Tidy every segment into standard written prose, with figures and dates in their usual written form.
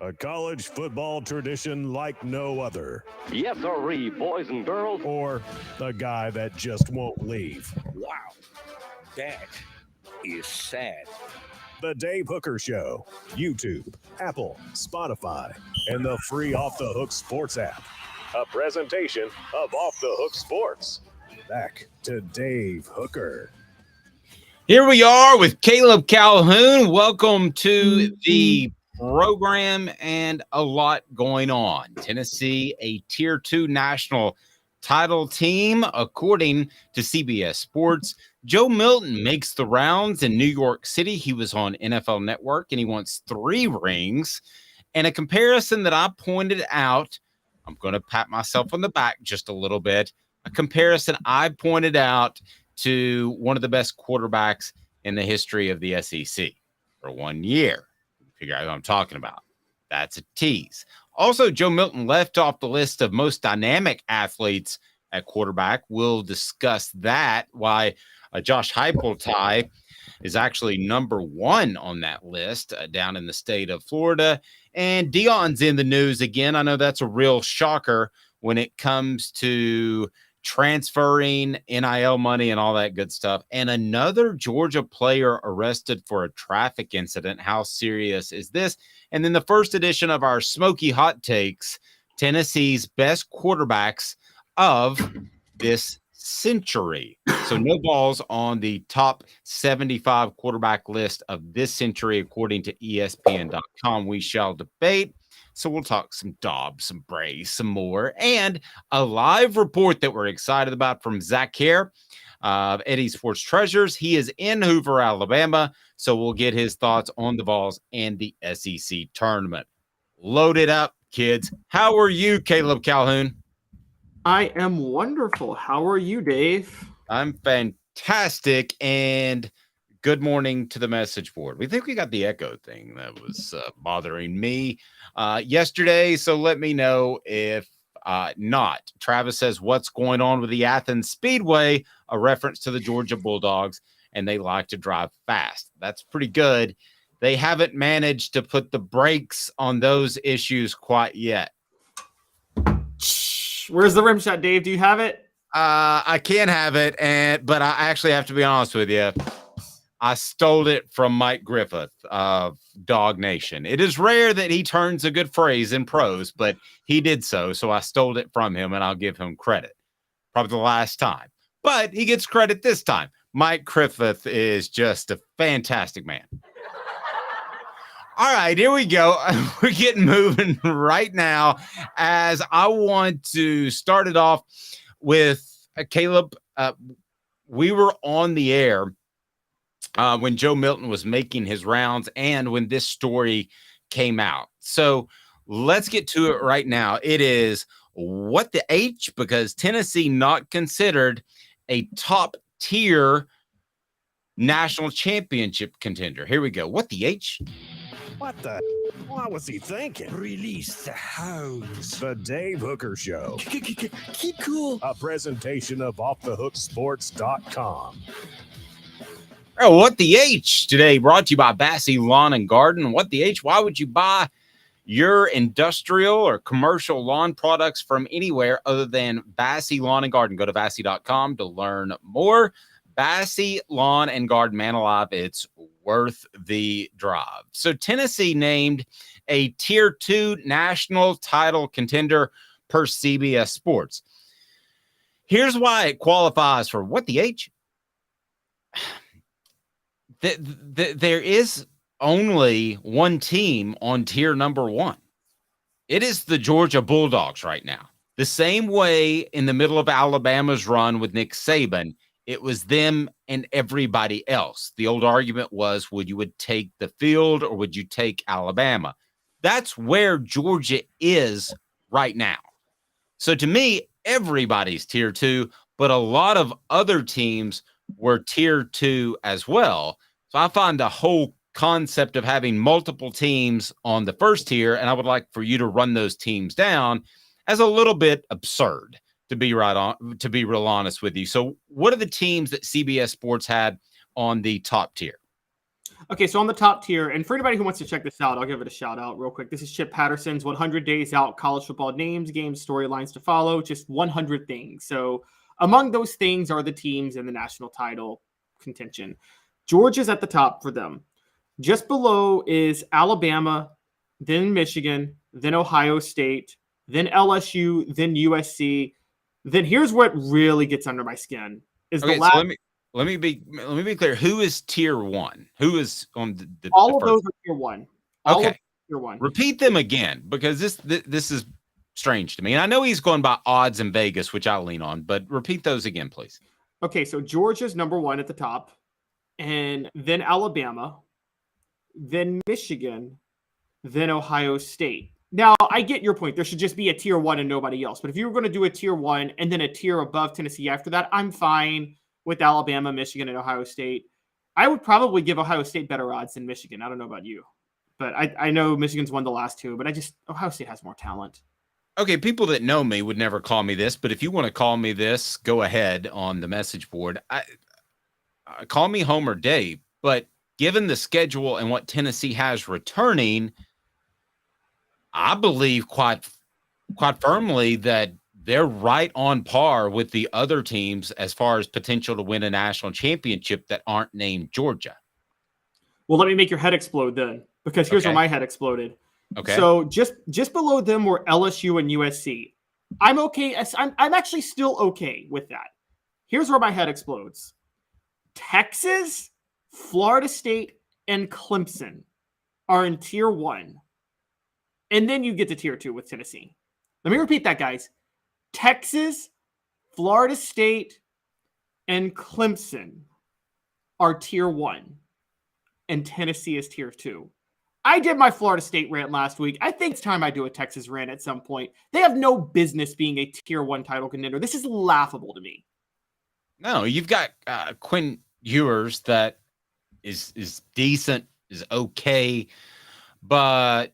A college football tradition like no other. Yes, sirree, boys and girls. Or the guy that just won't leave. Wow, that is sad. The Dave Hooker Show. YouTube, Apple, Spotify, and the free Off the Hook Sports app. A presentation of Off the Hook Sports. Back to Dave Hooker. Here we are with Caleb Calhoun. Welcome to the program and a lot going on. Tennessee, a Tier 2 national title team, according to CBS Sports. Joe Milton makes the rounds in New York City. He was on NFL Network, and he wants 3 rings. And a comparison that I pointed out, I'm going to pat myself on the back just a little bit, a comparison I pointed out to one of the best quarterbacks in the history of the SEC for 1 year. Figure out who I'm talking about. That's a tease. Also, Joe Milton left off the list of most dynamic athletes at quarterback. We'll discuss that, why Josh Heupel is actually number 1 on that list down in the state of Florida. And Deion's in the news again. I know that's a real shocker when it comes to transferring NIL money and all that good stuff. And another Georgia player arrested for a traffic incident. How serious is this? And then the first edition of our Smokey Hot Takes, Tennessee's best quarterbacks of this century. So no Vols on the top 75 quarterback list of this century, according to ESPN.com. We shall debate. So we'll talk some Dobbs, some Bray, some more, and a live report that we're excited about from Zach Haire of Haire of Sports Treasures. He is in Hoover, Alabama, so we'll get his thoughts on the Vols and the SEC tournament. Load it up, kids. How are you, Caleb Calhoun? I am wonderful. How are you, Dave? I'm fantastic, and good morning to the message board. We think we got the echo thing that was bothering me yesterday, so let me know if not. Travis says, what's going on with the Athens Speedway? A reference to the Georgia Bulldogs, and they like to drive fast. That's pretty good. They haven't managed to put the brakes on those issues quite yet. Where's the rim shot, Dave? Do you have it? I can have it, but I actually have to be honest with you. I stole it from Mike Griffith of Dog Nation. It is rare that he turns a good phrase in prose, but he did so I stole it from him, and I'll give him credit. Probably the last time. But he gets credit this time. Mike Griffith is just a fantastic man. All right, here we go. We're getting moving right now, as I want to start it off with Caleb. We were on the air when Joe Milton was making his rounds and when this story came out. So let's get to it right now. It is what the H, because Tennessee not considered a top tier national championship contender. Here we go. What the H? What the? What was he thinking? Release the hounds. The Dave Hooker Show. Keep cool. A presentation of OffTheHookSports.com. Oh, what the H today, brought to you by Bassey Lawn and Garden. What the H? Why would you buy your industrial or commercial lawn products from anywhere other than Bassey Lawn and Garden? Go to Bassey.com to learn more. Bassey Lawn and Garden, man alive, it's worth the drive. So Tennessee named a Tier 2 national title contender per CBS Sports. Here's why it qualifies for what the H? There is only one team on tier number 1. It is the Georgia Bulldogs right now. The same way in the middle of Alabama's run with Nick Saban, it was them and everybody else. The old argument was, would you take the field or would you take Alabama? That's where Georgia is right now. So to me, everybody's tier 2, but a lot of other teams were tier 2 as well. So I find the whole concept of having multiple teams on the first tier, and I would like for you to run those teams down, as a little bit absurd, to be real honest with you. So what are the teams that CBS Sports had on the top tier? Okay, so on the top tier, and for anybody who wants to check this out, I'll give it a shout out real quick. This is Chip Patterson's 100 Days Out College Football Names, Games, Storylines to Follow, just 100 things. So among those things are the teams in the national title contention. Georgia's at the top for them. Just below is Alabama, then Michigan, then Ohio State, then LSU, then USC. Then here's what really gets under my skin is Okay, the last. so let me be clear. Who is tier one? Who is on the All the of first? those are tier one. All Okay. of tier one. Repeat them again because this is strange to me. And I know he's going by odds in Vegas, which I lean on, but repeat those again, please. Okay, so Georgia's number one at the top, and then Alabama, then Michigan, then Ohio State. Now, I get your point. There should just be a tier one and nobody else. But if you were going to do a tier one and then a tier above Tennessee after that, I'm fine with Alabama, Michigan, and Ohio State. I would probably give Ohio State better odds than Michigan. I don't know about you, but I know Michigan's won the last two, but Ohio State has more talent. Okay, people that know me would never call me this, but if you want to call me this, go ahead on the message board. Call me Homer Dave, but given the schedule and what Tennessee has returning, I believe quite firmly that they're right on par with the other teams as far as potential to win a national championship that aren't named Georgia. Well, let me make your head explode then, because here's Okay. where my head exploded. Okay. So just below them were LSU and USC. I'm okay. I'm actually still okay with that. Here's where my head explodes. Texas, Florida State, and Clemson are in tier one. And then you get to tier two with Tennessee. Let me repeat that, guys. Texas, Florida State, and Clemson are tier one. And Tennessee is tier two. I did my Florida State rant last week. I think it's time I do a Texas rant at some point. They have no business being a tier one title contender. This is laughable to me. No, you've got Quinn Ewers that is decent, is okay, but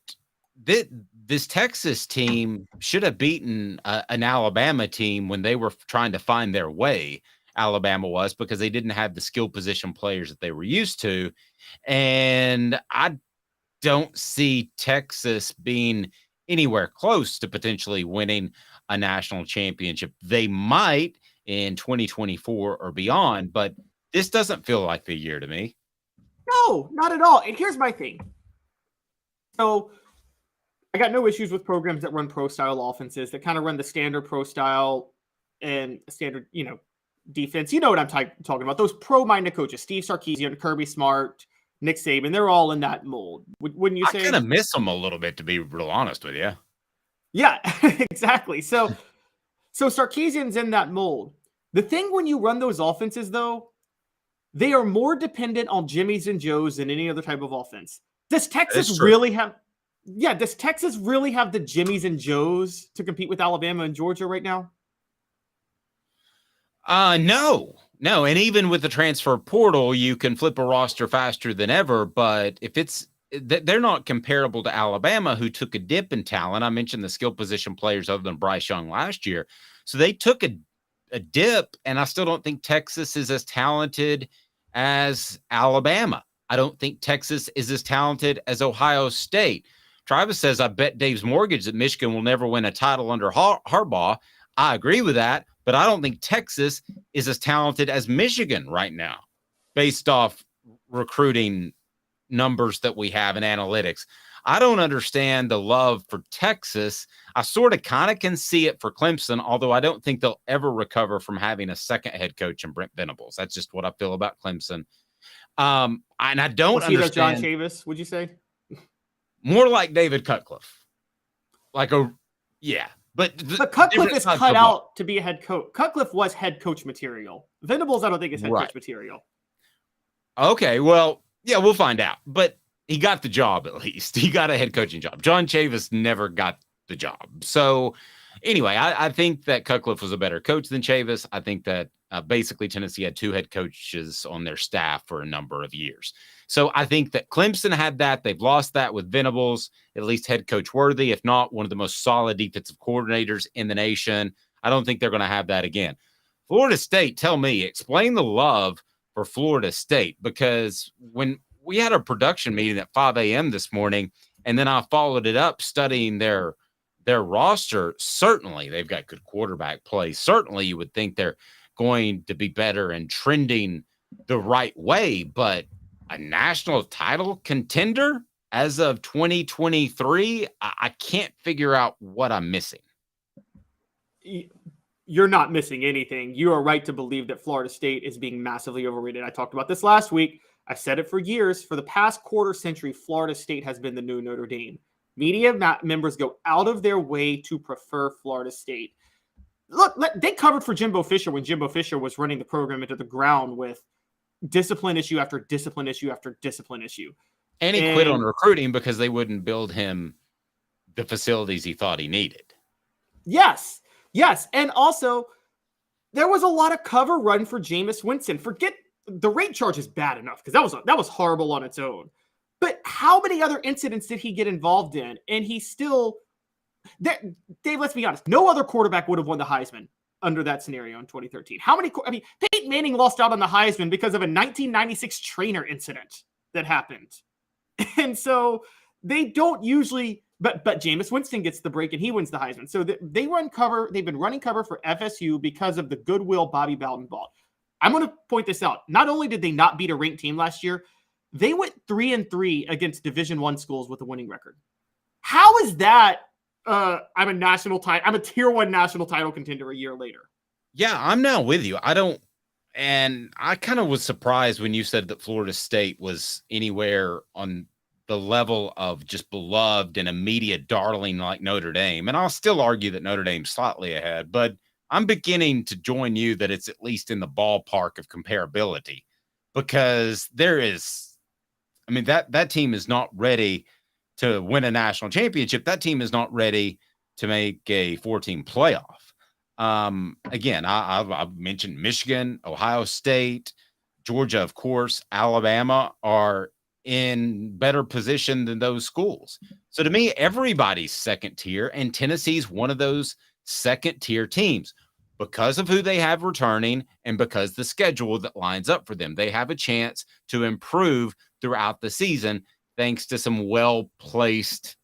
this Texas team should have beaten an Alabama team when they were trying to find their way. Alabama was, because they didn't have the skill position players that they were used to, and I don't see Texas being anywhere close to potentially winning a national championship. They might in 2024 or beyond, but this doesn't feel like the year to me. No, not at all. And here's my thing. So I got no issues with programs that run pro style offenses that kind of run the standard pro style and standard, defense. You know what I'm talking about. Those pro-minded coaches, Steve Sarkisian, Kirby Smart, Nick Saban, they're all in that mold. Wouldn't you say? I kind of miss them a little bit, to be real honest with you. Yeah, exactly. So Sarkisian's in that mold. The thing when you run those offenses, though, they are more dependent on Jimmys and Joes than any other type of offense. Does Texas really have the Jimmys and Joes to compete with Alabama and Georgia right now? No. And even with the transfer portal, you can flip a roster faster than ever. But if they're not comparable to Alabama, who took a dip in talent. I mentioned the skill position players other than Bryce Young last year. So they took a dip, and I still don't think Texas is as talented as Alabama. I don't think Texas is as talented as Ohio State. Travis says, I bet Dave's mortgage that Michigan will never win a title under Harbaugh. I agree with that, but I don't think Texas is as talented as Michigan right now, based off recruiting numbers that we have in analytics. I don't understand the love for Texas. I sort of kind of can see it for Clemson, although I don't think they'll ever recover from having a second head coach in Brent Venables. That's just what I feel about Clemson. And I don't understand. John Chavis, would you say? More like David Cutcliffe. But Cutcliffe is cut out to be a head coach. Cutcliffe was head coach material. Venables, I don't think is head coach material. Okay, well, yeah, we'll find out. But he got the job at least. He got a head coaching job. John Chavis never got the job. So anyway, I think that Cutcliffe was a better coach than Chavis. I think that basically Tennessee had two head coaches on their staff for a number of years. So I think that Clemson had that. They've lost that with Venables, at least head coach worthy, if not one of the most solid defensive coordinators in the nation. I don't think they're going to have that again. Florida State, tell me, explain the love for Florida State, because when we had a production meeting at 5 a.m. this morning, and then I followed it up studying their roster. Certainly, they've got good quarterback play. Certainly, you would think they're going to be better and trending the right way, but a national title contender as of 2023, I can't figure out what I'm missing. You're not missing anything. You are right to believe that Florida State is being massively overrated. I talked about this last week. I said it for years. For the past quarter century, Florida State has been the new Notre Dame. Media members go out of their way to prefer Florida State. Look, they covered for Jimbo Fisher when Jimbo Fisher was running the program into the ground with discipline issue after discipline issue after discipline issue. And he quit on recruiting because they wouldn't build him the facilities he thought he needed. Yes. And also, there was a lot of cover run for Jameis Winston. Forget the rate charge is bad enough because that was horrible on its own. But how many other incidents did he get involved in? And he still... Dave, let's be honest. No other quarterback would have won the Heisman under that scenario in 2013. Peyton Manning lost out on the Heisman because of a 1996 trainer incident that happened. And so they don't usually, but Jameis Winston gets the break and he wins the Heisman. So they run cover. They've been running cover for FSU because of the goodwill Bobby Bowden bought. I'm going to point this out. Not only did they not beat a ranked team last year, they went 3-3 against Division I schools with a winning record. How is that? I'm a tier 1 national title contender a year later. Yeah, I'm now with you. And I kind of was surprised when you said that Florida State was anywhere on the level of just beloved and immediate darling like Notre Dame. And I'll still argue that Notre Dame's slightly ahead, but I'm beginning to join you that it's at least in the ballpark of comparability, because that team is not ready to win a national championship. That team is not ready to make a 4-team playoff. Again, I've mentioned Michigan, Ohio State, Georgia, of course, Alabama are in better position than those schools. So to me, everybody's second tier, and Tennessee's one of those second tier teams because of who they have returning and because the schedule that lines up for them. They have a chance to improve throughout the season thanks to some well-placed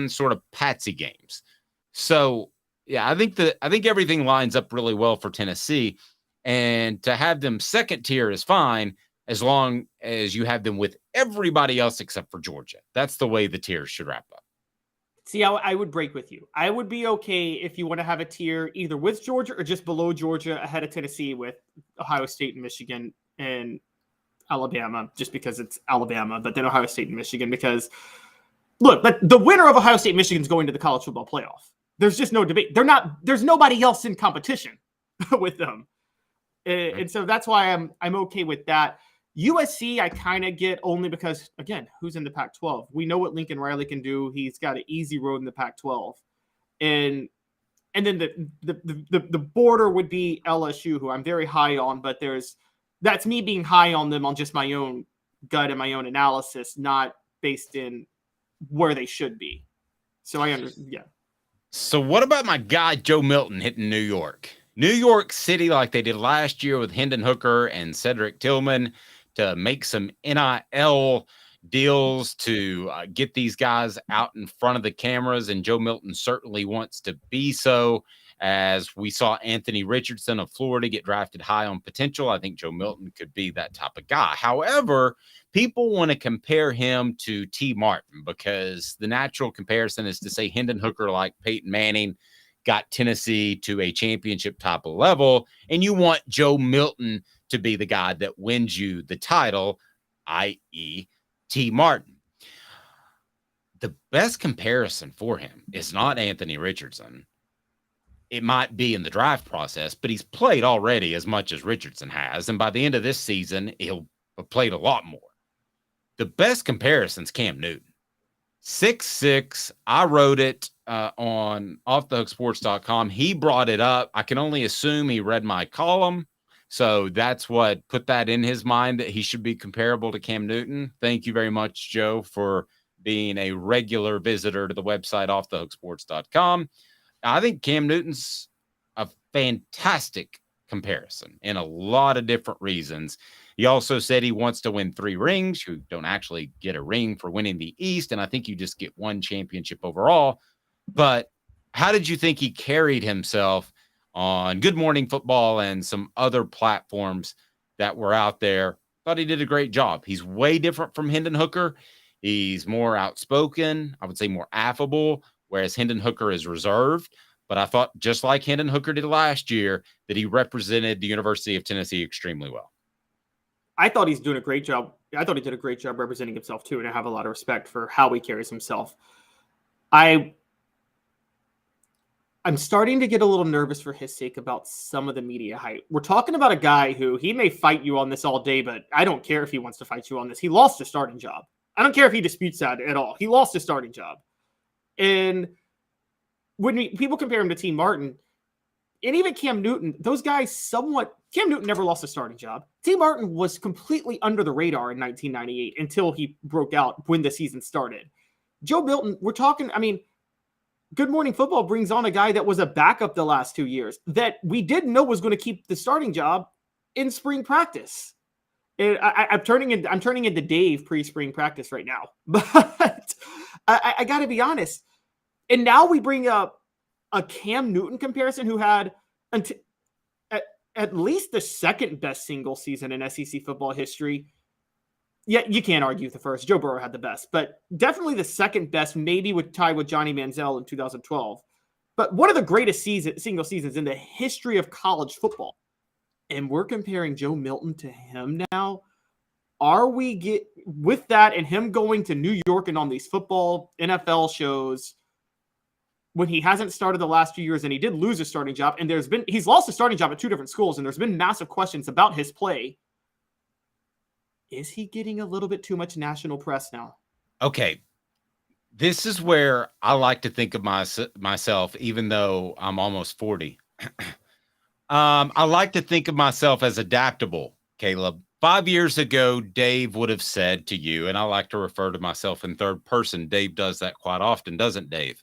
sort of patsy games. So, yeah, I think everything lines up really well for Tennessee, and to have them second tier is fine as long as you have them with everybody else except for Georgia. That's the way the tiers should wrap up. See, I would break with you. I would be okay if you want to have a tier either with Georgia or just below Georgia ahead of Tennessee with Ohio State and Michigan and Alabama, just because it's Alabama, but then Ohio State and Michigan because, look, but the winner of Ohio State and Michigan is going to the college football playoff. There's just no debate. There's nobody else in competition with them. And so that's why I'm okay with that. USC, I kind of get only because, again, who's in the Pac-12? We know what Lincoln Riley can do. He's got an easy road in the Pac-12. And then the border would be LSU, who I'm very high on, but that's me being high on them on just my own gut and my own analysis, not based in where they should be. So I understand. Yeah. So what about my guy, Joe Milton, hitting New York? New York City, like they did last year with Hendon Hooker and Cedric Tillman, to make some NIL deals to get these guys out in front of the cameras. And Joe Milton certainly wants to be so. As we saw Anthony Richardson of Florida get drafted high on potential, I think Joe Milton could be that type of guy. However, people want to compare him to T. Martin because the natural comparison is to say Hendon Hooker, like Peyton Manning, got Tennessee to a championship type of level, and you want Joe Milton to be the guy that wins you the title, i.e. T. Martin. The best comparison for him is not Anthony Richardson. It might be in the draft process, but he's played already as much as Richardson has, and by the end of this season, he'll have played a lot more. The best comparison's Cam Newton. 6'6". I wrote it on offthehooksports.com. He brought it up. I can only assume he read my column. So that's what put that in his mind that he should be comparable to Cam Newton. Thank you very much, Joe, for being a regular visitor to the website offthehooksports.com. I think Cam Newton's a fantastic comparison in a lot of different reasons. He also said he wants to win 3 rings. You don't actually get a ring for winning the East, and I think you just get 1 championship overall. But how did you think he carried himself on Good Morning Football and some other platforms that were out there? Thought he did a great job. He's way different from Hendon Hooker. He's more outspoken, I would say more affable, whereas Hendon Hooker is reserved. But I thought, just like Hendon Hooker did last year, that he represented the University of Tennessee extremely well. I thought he's doing a great job. I thought he did a great job representing himself too, and I have a lot of respect for how he carries himself. I'm starting to get a little nervous for his sake about some of the media hype. We're talking about a guy who, he may fight you on this all day, but I don't care if he wants to fight you on this. He lost his starting job. I don't care if he disputes that at all. He lost his starting job. And when people compare him to T. Martin, and even Cam Newton, those guys somewhat... Cam Newton never lost a starting job. T. Martin was completely under the radar in 1998 until he broke out when the season started. Joe Milton, we're talking... I mean, Good Morning Football brings on a guy that was a backup the last 2 years that we didn't know was going to keep the starting job in spring practice. And I'm turning into Dave pre-spring practice right now. But I got to be honest. And now we bring up a Cam Newton comparison who had at least the second best single season in SEC football history. Yeah, you can't argue with the first. Joe Burrow had the best, but definitely the second best, maybe tied with Johnny Manziel in 2012. But one of the greatest single seasons in the history of college football. And we're comparing Joe Milton to him now. Are we with that and him going to New York and on these football NFL shows when he hasn't started the last few years, and he did lose his starting job, and he's lost his starting job at 2 different schools, and there's been massive questions about his play. Is he getting a little bit too much national press now? Okay. This is where I like to think of myself, even though I'm almost 40. I like to think of myself as adaptable, Caleb. 5 years ago, Dave would have said to you, and I like to refer to myself in third person. Dave does that quite often, doesn't Dave?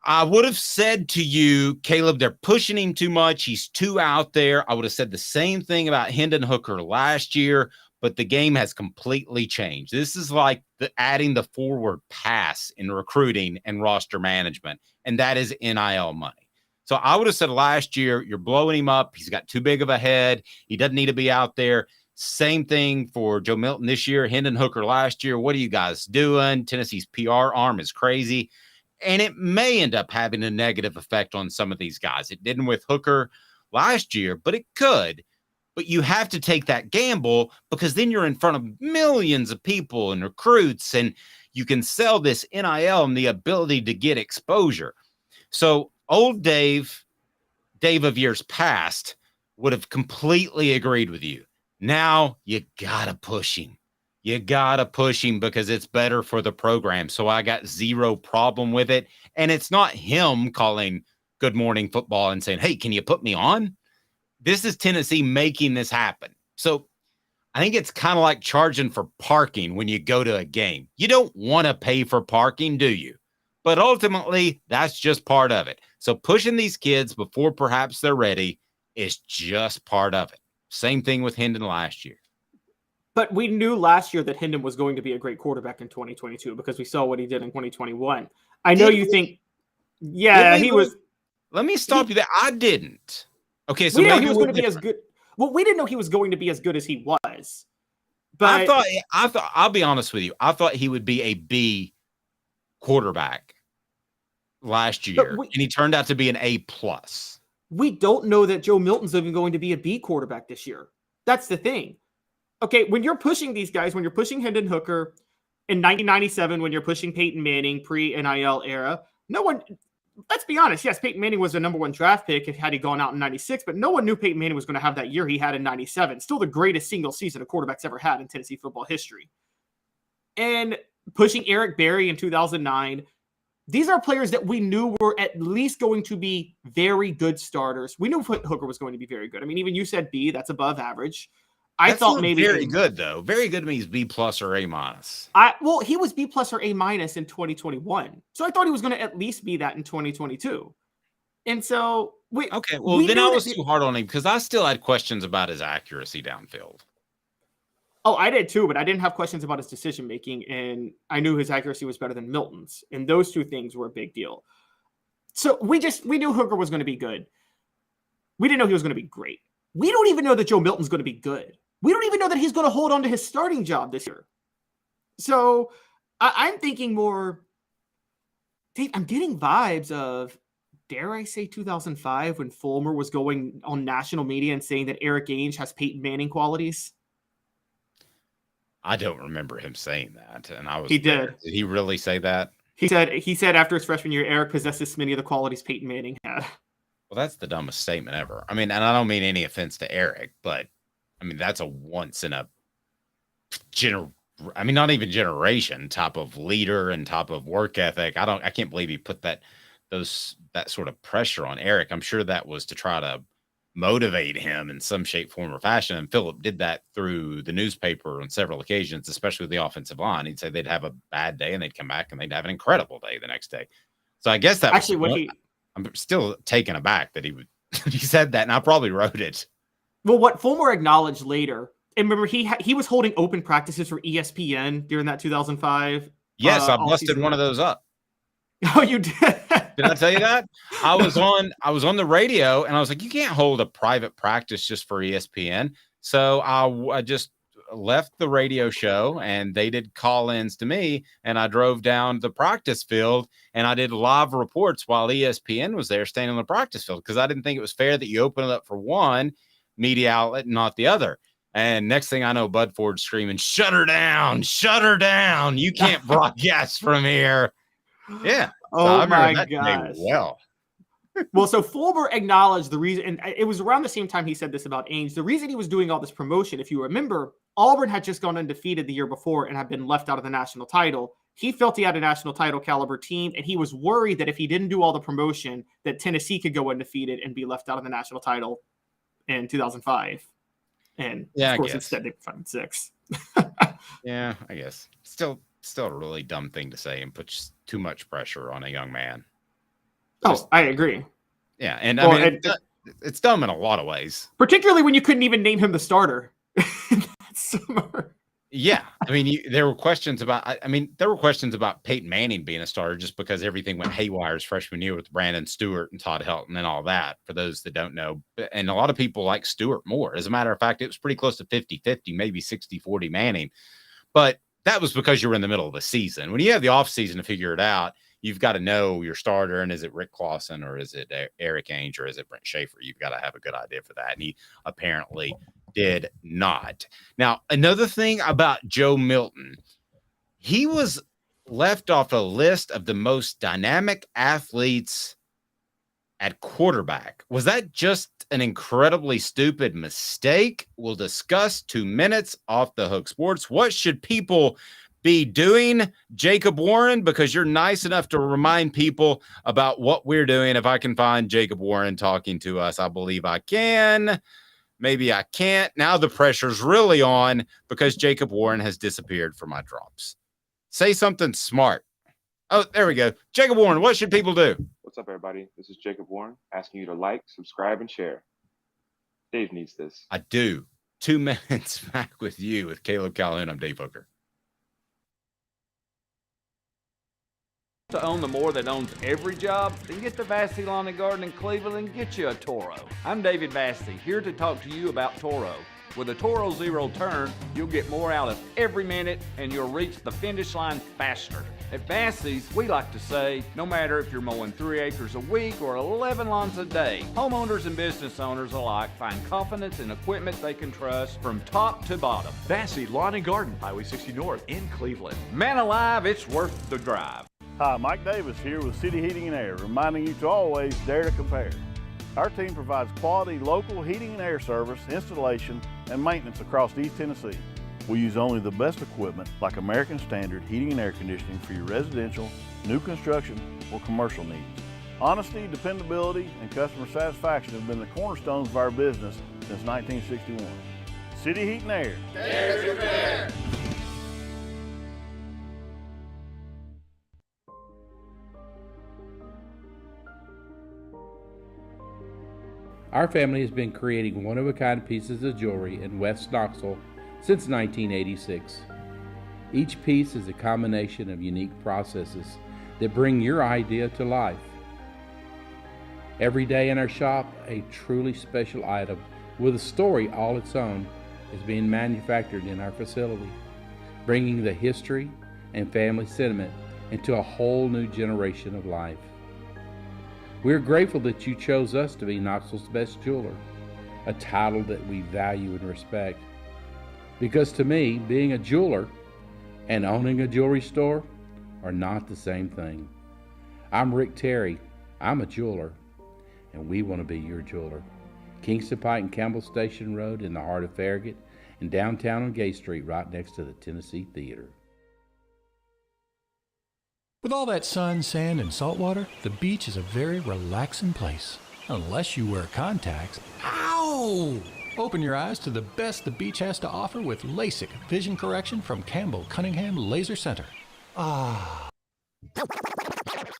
I would have said to you, Caleb, they're pushing him too much. He's too out there. I would have said the same thing about Hendon Hooker last year, but the game has completely changed. This is like adding the forward pass in recruiting and roster management, and that is NIL money. So I would have said last year, you're blowing him up. He's got too big of a head. He doesn't need to be out there. Same thing for Joe Milton this year, Hendon Hooker last year. What are you guys doing? Tennessee's PR arm is crazy. And it may end up having a negative effect on some of these guys. It didn't with Hooker last year, but it could. But you have to take that gamble because then you're in front of millions of people and recruits, and you can sell this NIL and the ability to get exposure. So old Dave of years past, would have completely agreed with you. Now you got to push him. You got to push him because it's better for the program. So I got zero problem with it. And it's not him calling Good Morning Football and saying, hey, can you put me on? This is Tennessee making this happen. So I think it's kind of like charging for parking when you go to a game. You don't want to pay for parking, do you? But ultimately, that's just part of it. So pushing these kids before perhaps they're ready is just part of it. Same thing with Hendon last year. But we knew last year that Hendon was going to be a great quarterback in 2022 because we saw what he did in 2021. I know you think, yeah, he was. Let me stop you there. I didn't. Okay, so we didn't know he was going to be as good. Well, we didn't know he was going to be as good as he was. But I thought. I'll be honest with you. I thought he would be a B quarterback last year, and he turned out to be an A+. We don't know that Joe Milton's even going to be a B quarterback this year. That's the thing. Okay, when you're pushing these guys, when you're pushing Hendon Hooker in 1997, when you're pushing Peyton Manning pre-NIL era, no one, let's be honest, yes, Peyton Manning was the number 1 draft pick had he gone out in 96, but no one knew Peyton Manning was going to have that year he had in 97. Still the greatest single season a quarterback's ever had in Tennessee football history. And pushing Eric Berry in 2009, these are players that we knew were at least going to be very good starters. We knew Hooker was going to be very good. I mean, even you said B, that's above average. I thought maybe very good though. Very good means B+ or A-. Well, he was B+ or A- in 2021. So I thought he was going to at least be that in 2022. And so Okay, well, then I was too hard on him because I still had questions about his accuracy downfield. Oh, I did too, but I didn't have questions about his decision making, and I knew his accuracy was better than Milton's, and those two things were a big deal. So we knew Hooker was going to be good. We didn't know he was going to be great. We don't even know that Joe Milton's going to be good. We don't even know that he's going to hold on to his starting job this year. So I'm thinking more. I'm getting vibes of, dare I say, 2005 when Fulmer was going on national media and saying that Eric Ainge has Peyton Manning qualities. I don't remember him saying that, and I was. He did. Did he really say that? He said after his freshman year, Eric possesses many of the qualities Peyton Manning had. Well, that's the dumbest statement ever. I mean, and I don't mean any offense to Eric, but I mean that's a once in a not even generation type of leader and type of work ethic. I can't believe he put that sort of pressure on Eric. I'm sure that was to try to motivate him in some shape, form, or fashion. And Philip did that through the newspaper on several occasions, especially with the offensive line. He'd say they'd have a bad day and they'd come back and they'd have an incredible day the next day. So I guess that actually I'm still taken aback that he said that, and I probably wrote it. Well, what Fulmer acknowledged later, and remember he was holding open practices for ESPN during that 2005. Yes, I busted one of those up. Oh, you did? Did I tell you that? I was on the radio and I was like, you can't hold a private practice just for ESPN. So I just left the radio show and they did call-ins to me, and I drove down the practice field and I did live reports while ESPN was there standing on the practice field, because I didn't think it was fair that you open it up for one media outlet and not the other. And next thing I know, Bud Ford's screaming, shut her down, you can't broadcast from here. Yeah. Oh, my gosh. Well, so Fulmer acknowledged the reason, and it was around the same time he said this about Ainge. The reason he was doing all this promotion, if you remember, Auburn had just gone undefeated the year before and had been left out of the national title. He felt he had a national title caliber team, and he was worried that if he didn't do all the promotion, that Tennessee could go undefeated and be left out of the national title in 2005. And of course, instead they were 5-6. Yeah, I guess. Still a really dumb thing to say and puts too much pressure on a young man. I agree. Yeah, and I mean, it's dumb in a lot of ways. Particularly when you couldn't even name him the starter. Yeah, I mean, there were questions about Peyton Manning being a starter just because everything went haywire his freshman year with Brandon Stewart and Todd Helton and all that, for those that don't know. And a lot of people like Stewart more. As a matter of fact, it was pretty close to 50-50, maybe 60-40 Manning. But that was because you were in the middle of the season. When you have the offseason to figure it out, you've got to know your starter, and is it Rick Clausen or is it Eric Ainge or is it Brent Schaefer? You've got to have a good idea for that, and he apparently did not. Now, another thing about Joe Milton, he was left off a list of the most dynamic athletes at quarterback. Was that just an incredibly stupid mistake? We'll discuss 2 minutes off the Hook Sports. What should people be doing, Jacob Warren? Because you're nice enough to remind people about what we're doing. If I can find Jacob Warren talking to us, I believe I can. Maybe I can't. Now the pressure's really on because Jacob Warren has disappeared from my drops. Say something smart. Oh, there we go. Jacob Warren, what should people do? What's up, everybody? This is Jacob Warren asking you to like, subscribe, and share. Dave needs this. I do. 2 minutes back with you with Caleb Calhoun. I'm Dave Hooker. To own the more that owns every job, then get to Vassy Lawn and Garden in Cleveland and get you a Toro. I'm David Vassy, here to talk to you about Toro. With a Toro Zero Turn, you'll get more out of every minute and you'll reach the finish line faster. At Vassy's, we like to say, no matter if you're mowing 3 acres a week or 11 lawns a day, homeowners and business owners alike find confidence in equipment they can trust from top to bottom. Vassy Lawn and Garden, Highway 60 North in Cleveland. Man alive, it's worth the drive. Hi, Mike Davis here with City Heating and Air, reminding you to always dare to compare. Our team provides quality local heating and air service, installation, and maintenance across East Tennessee. We use only the best equipment like American Standard heating and air conditioning for your residential, new construction, or commercial needs. Honesty, dependability, and customer satisfaction have been the cornerstones of our business since 1961. City Heat and Air. Dare to compare. Our family has been creating one-of-a-kind pieces of jewelry in West Knoxville since 1986. Each piece is a combination of unique processes that bring your idea to life. Every day in our shop, a truly special item with a story all its own is being manufactured in our facility, bringing the history and family sentiment into a whole new generation of life. We are grateful that you chose us to be Knoxville's best jeweler, a title that we value and respect. Because to me, being a jeweler and owning a jewelry store are not the same thing. I'm Rick Terry. I'm a jeweler, and we want to be your jeweler. Kingston Pike and Campbell Station Road in the heart of Farragut, and downtown on Gay Street right next to the Tennessee Theater. With all that sun, sand, and salt water, the beach is a very relaxing place. Unless you wear contacts. Ow! Open your eyes to the best the beach has to offer with LASIK vision correction from Campbell Cunningham Laser Center. Ah.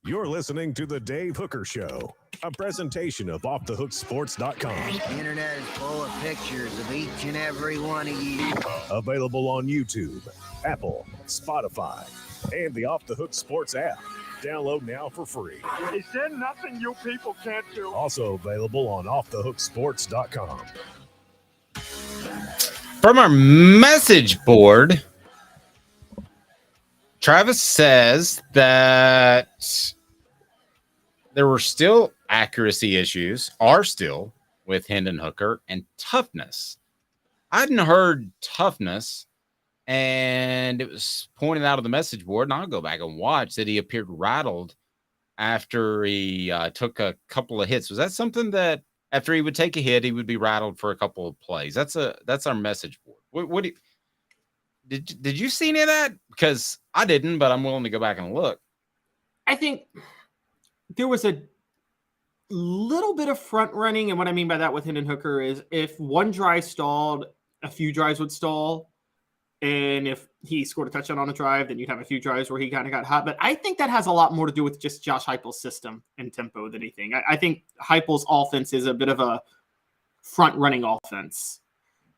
You're listening to The Dave Hooker Show, a presentation of OffTheHookSports.com. The internet is full of pictures of each and every one of you. Available on YouTube, Apple, Spotify, and the Off the Hook Sports app. Download now for free. Is there nothing you people can't do? Also available on OffTheHookSports.com. From our message board, Travis says that there were still accuracy issues, are still, with Hendon Hooker and toughness. I hadn't heard toughness, and it was pointed out on the message board, and I'll go back and watch that he appeared rattled after he took a couple of hits. Was that something that after he would take a hit, he would be rattled for a couple of plays? That's our message board. What do you, did you see any of that? Because I didn't, but I'm willing to go back and look. I think there was a little bit of front running, and what I mean by that with Hendon Hooker is if one drive stalled, a few drives would stall. And if he scored a touchdown on a drive, then you'd have a few drives where he kind of got hot. But I think that has a lot more to do with just Josh Heupel's system and tempo than anything. I think Heupel's offense is a bit of a front-running offense.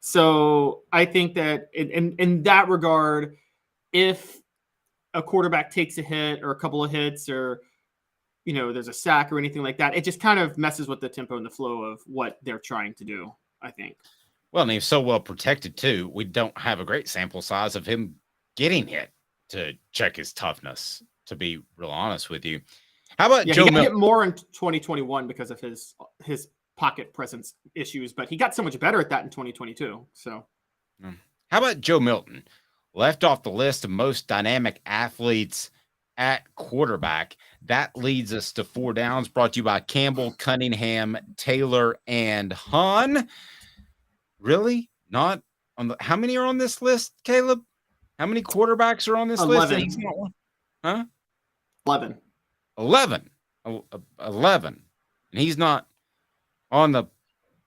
So I think that in that regard, if a quarterback takes a hit or a couple of hits or, you know, there's a sack or anything like that, it just kind of messes with the tempo and the flow of what they're trying to do, I think. Well, and he's so well protected, too. We don't have a great sample size of him getting hit to check his toughness, to be real honest with you. How about Joe Milton? He got more in 2021 because of his pocket presence issues, but he got so much better at that in 2022. So, how about Joe Milton? Left off the list of most dynamic athletes at quarterback. That leads us to 4 downs, brought to you by Campbell, Cunningham, Taylor, and Hahn. Really? Not on the. How many are on this list, Caleb? How many quarterbacks are on this 11. list? He's not one. Huh? 11. 11. And he's not on the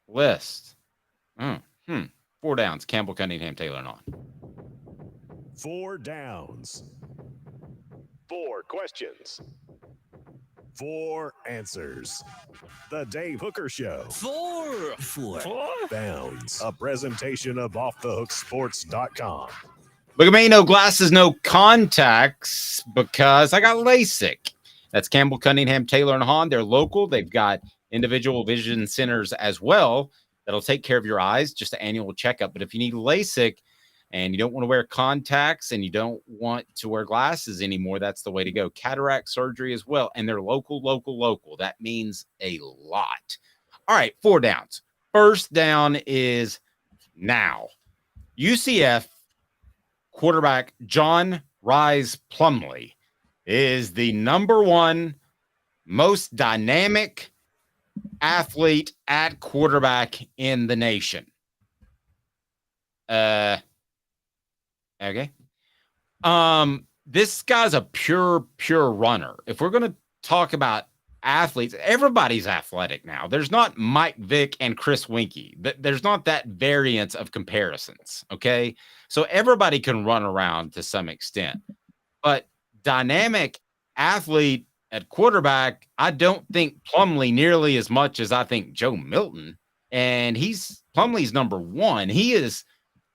list. 4 downs. Campbell, Cunningham, Taylor, and on. 4 downs. 4 questions. 4 answers. The Dave Hooker Show. 4 downs. A presentation of OffTheHookSports.com. Look at me, no glasses, no contacts, because I got LASIK. That's Campbell, Cunningham, Taylor, and Hahn. They're local. They've got individual vision centers as well that'll take care of your eyes, just an annual checkup. But if you need LASIK and you don't want to wear contacts and you don't want to wear glasses anymore, that's the way to go. Cataract surgery as well. And they're local. That means a lot. All right, 4 downs. First down is now. UCF quarterback John Rise Plumlee is the number 1 most dynamic athlete at quarterback in the nation. Okay. This guy's a pure runner. If we're going to talk about athletes, everybody's athletic now. There's not Mike Vick and Chris Winkie. There's not that variance of comparisons. Okay. So everybody can run around to some extent, but dynamic athlete at quarterback, I don't think Plumlee nearly as much as I think Joe Milton. And Plumlee's number one. He's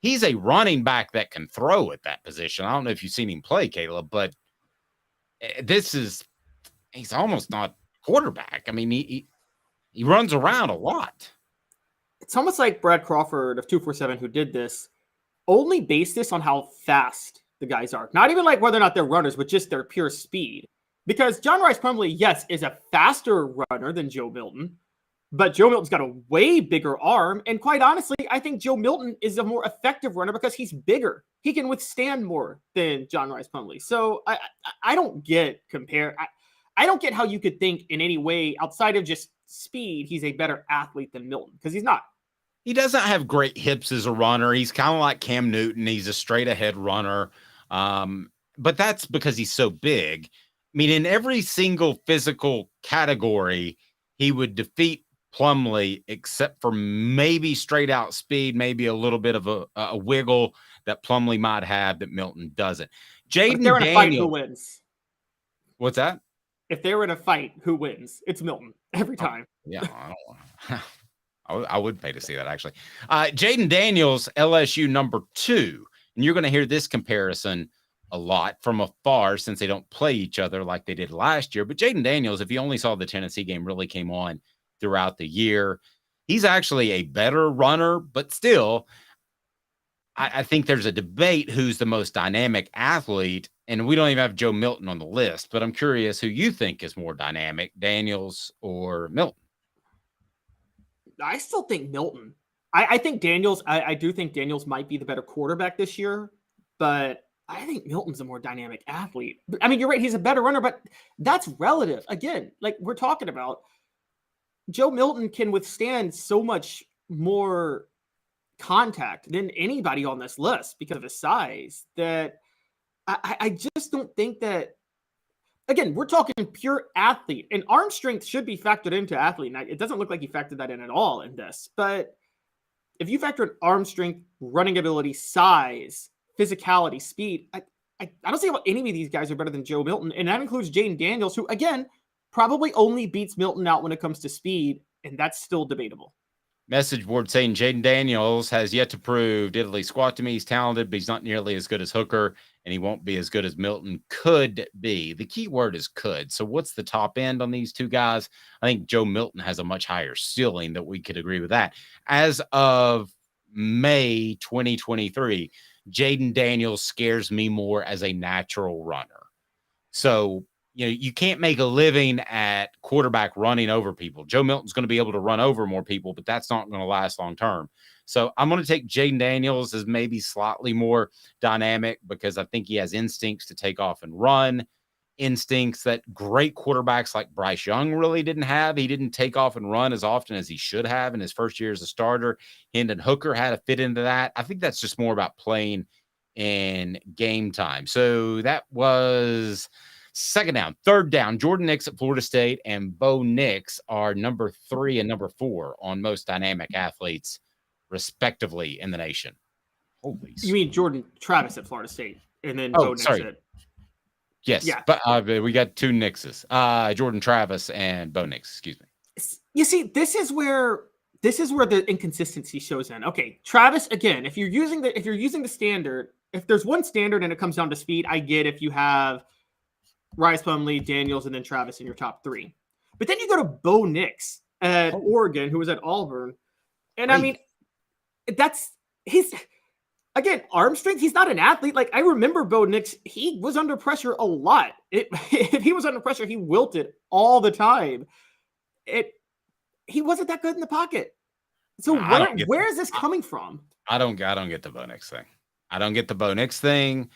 a running back that can throw at that position. I don't know if you've seen him play, Caleb, but he's almost not quarterback. I mean, he runs around a lot. It's almost like Brad Crawford of 247 who did this only based this on how fast the guys are. Not even like whether or not they're runners, but just their pure speed. Because John Rice Plumlee, yes, is a faster runner than Joe Milton, but Joe Milton's got a way bigger arm. And quite honestly, I think Joe Milton is a more effective runner because he's bigger. He can withstand more than John Rice Plumlee. So I don't get I don't get how you could think in any way outside of just speed, he's a better athlete than Milton, because he's not. He doesn't have great hips as a runner. He's kind of like Cam Newton. He's a straight ahead runner. But that's because he's so big. I mean, in every single physical category, he would defeat Plumlee, except for maybe straight out speed, maybe a little bit of a wiggle that Plumlee might have that Milton doesn't. Jaden Daniels. A fight, who Daniels. wins? What's that? If they were in a fight, who wins? It's Milton every time. Yeah, I would pay to see that, actually. Jaden Daniels, LSU number 2. And you're going to hear this comparison a lot from afar since they don't play each other like they did last year. But Jaden Daniels, if you only saw the Tennessee game, really came on throughout the year. He's actually a better runner, but still, I think there's a debate who's the most dynamic athlete. And we don't even have Joe Milton on the list, but I'm curious who you think is more dynamic, Daniels or Milton. I still think Milton. I think Daniels, I do think Daniels might be the better quarterback this year, but I think Milton's a more dynamic athlete. I mean, you're right, he's a better runner, but that's relative. Again, like we're talking about, Joe Milton can withstand so much more contact than anybody on this list because of his size that I just don't think that. Again, we're talking pure athlete, and arm strength should be factored into athlete. Now, it doesn't look like you factored that in at all in this, but if you factor in arm strength, running ability, size, physicality, speed, I don't see how any of these guys are better than Joe Milton, and that includes Jaden Daniels, who, again, probably only beats Milton out when it comes to speed, and that's still debatable. Message board saying Jaden Daniels has yet to prove diddly squat to me. He's talented, but he's not nearly as good as Hooker, and he won't be as good as Milton could be. The key word is could. So what's the top end on these two guys? I think Joe Milton has a much higher ceiling, that we could agree with that. As of May 2023, Jaden Daniels scares me more as a natural runner. So, you can't make a living at quarterback running over people. Joe Milton's going to be able to run over more people, but that's not going to last long term. So I'm going to take Jaden Daniels as maybe slightly more dynamic because I think he has instincts to take off and run, instincts that great quarterbacks like Bryce Young really didn't have. He didn't take off and run as often as he should have in his first year as a starter. Hendon Hooker had to fit into that. I think that's just more about playing in game time. So that was second down. Third down, Jordan Nix at Florida State and Bo Nix are number 3 and number 4 on most dynamic athletes, respectively, in the nation. Holy You mean Jordan Travis at Florida State, and then Bo Nix sorry. at... Yes, Yeah. But we got 2 Nixes, Jordan Travis and Bo Nix, excuse me. You see, this is where the inconsistency shows in. Okay, Travis, again, if you're using the standard, if there's one standard and it comes down to speed, I get if you have Rice Plumlee, Daniels, and then Travis in your top 3. But then you go to Bo Nix at Oregon, who was at Auburn. And I mean, he's, again, arm strength. He's not an athlete. Like, I remember Bo Nix, he was under pressure a lot. If he was under pressure, he wilted all the time. He wasn't that good in the pocket. So where is this coming from? I don't get the Bo Nix thing. I don't get the Bo Nix thing.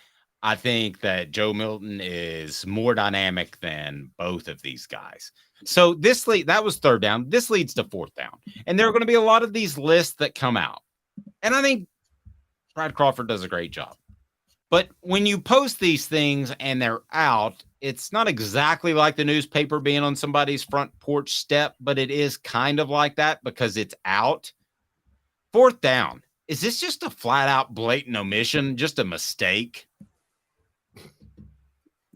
I think that Joe Milton is more dynamic than both of these guys. So that was third down. This leads to fourth down. And there are going to be a lot of these lists that come out. And I think Brad Crawford does a great job. But when you post these things and they're out, it's not exactly like the newspaper being on somebody's front porch step, but it is kind of like that because it's out. Fourth down. Is this just a flat out blatant omission? Just a mistake?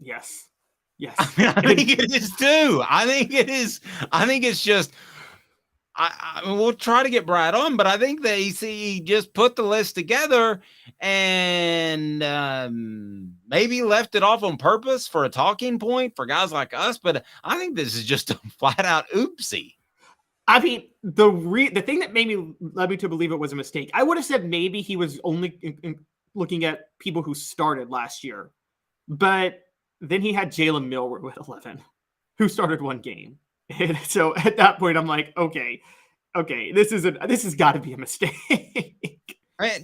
Yes. Yes. I mean, I think it is too. I think it is. I think it's just. We'll try to get Brad on, but I think he just put the list together and maybe left it off on purpose for a talking point for guys like us. But I think this is just a flat out oopsie. I mean, the thing that led me to believe it was a mistake. I would have said maybe he was only looking at people who started last year, but then he had Jalen Milroe at 11, who started one game. And so at that point, I'm like, okay, this has got to be a mistake.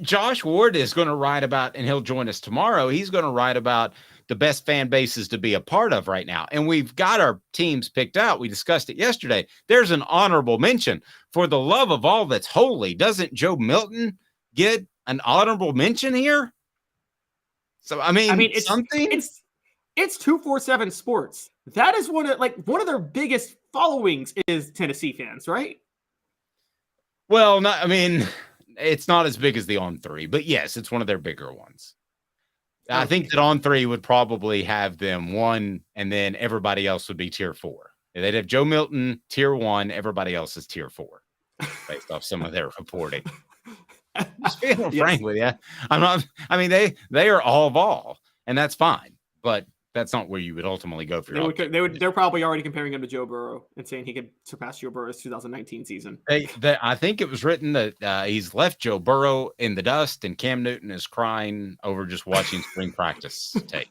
Josh Ward is going to write about, and he'll join us tomorrow. He's going to write about the best fan bases to be a part of right now. And we've got our teams picked out. We discussed it yesterday. There's an honorable mention. For the love of all that's holy, doesn't Joe Milton get an honorable mention here? So, I mean it's something. It's 247 Sports. That is one of their biggest followings is Tennessee fans, right? Well, it's not as big as the On 3, but yes, it's one of their bigger ones. Okay. I think that On 3 would probably have them 1, and then everybody else would be tier 4. They'd have Joe Milton tier 1, everybody else is tier 4, based off some of their reporting. Just being frank with you, they are all Vol, and that's fine, but that's not where you would ultimately go for your They're probably already comparing him to Joe Burrow and saying he could surpass Joe Burrow's 2019 season. I think it was written that he's left Joe Burrow in the dust, and Cam Newton is crying over just watching spring practice tape.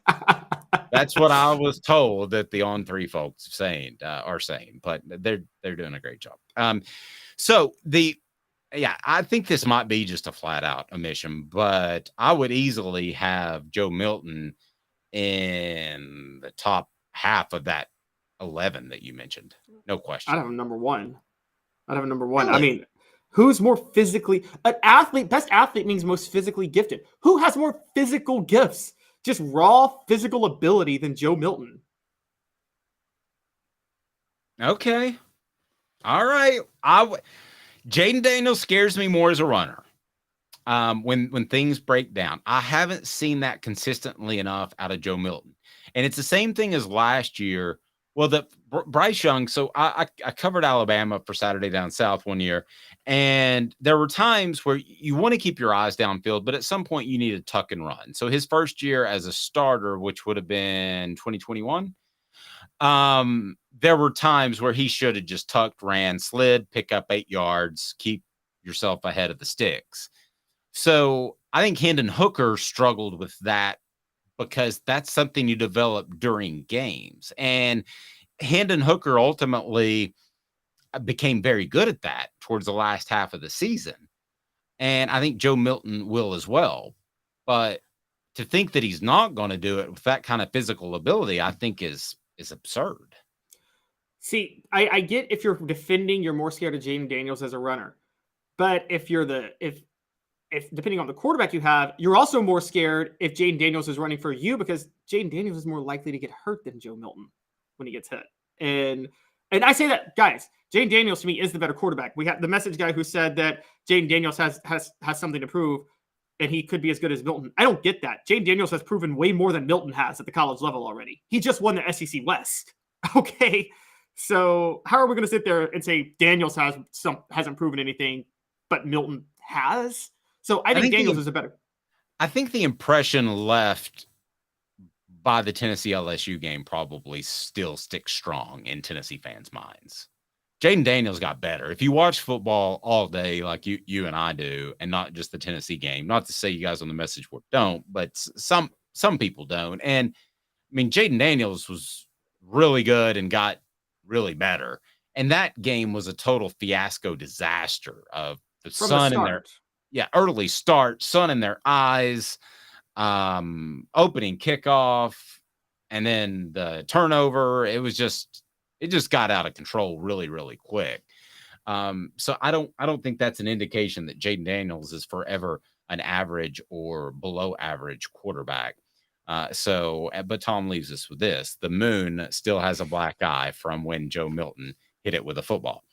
That's what I was told that the On 3 folks are saying, but they're doing a great job. I think this might be just a flat out omission, but I would easily have Joe Milton in the top half of that 11 that you mentioned. No question. I'd have him number one. Really? I mean, who's more physically an athlete? Best athlete means most physically gifted. Who has more physical gifts? Just raw physical ability than Joe Milton. Okay. All right. Jaden Daniels scares me more as a runner. When things break down, I haven't seen that consistently enough out of Joe Milton. And it's the same thing as last year. Well, Bryce Young. So I covered Alabama for Saturday Down South one year, and there were times where you want to keep your eyes downfield, but at some point you need to tuck and run. So his first year as a starter, which would have been 2021, there were times where he should have just tucked, ran, slid, pick up 8 yards, keep yourself ahead of the sticks. So I think Hendon Hooker struggled with that because that's something you develop during games. And Hendon Hooker ultimately became very good at that towards the last half of the season. And I think Joe Milton will as well. But to think that he's not going to do it with that kind of physical ability, I think is absurd. See, I get if you're defending, you're more scared of Jaden Daniels as a runner. But if depending on the quarterback you have, you're also more scared if Jaden Daniels is running for you because Jaden Daniels is more likely to get hurt than Joe Milton when he gets hit. And I say that, guys, Jaden Daniels to me is the better quarterback. We have the message guy who said that Jaden Daniels has something to prove and he could be as good as Milton. I don't get that. Jaden Daniels has proven way more than Milton has at the college level already. He just won the SEC West. Okay. So how are we going to sit there and say Daniels hasn't proven anything, but Milton has? So I think Daniels is a better. I think the impression left by the Tennessee LSU game probably still sticks strong in Tennessee fans' minds. Jaden Daniels got better. If you watch football all day like you and I do, and not just the Tennessee game, not to say you guys on the message board don't, but some people don't. And I mean, Jaden Daniels was really good and got really better. And that game was a total fiasco disaster of the sun in their early start, sun in their eyes, opening kickoff, and then the turnover. It just got out of control really, really quick. So I don't think that's an indication that Jaden Daniels is forever an average or below average quarterback. But Tom leaves us with this. The moon still has a black eye from when Joe Milton hit it with a football.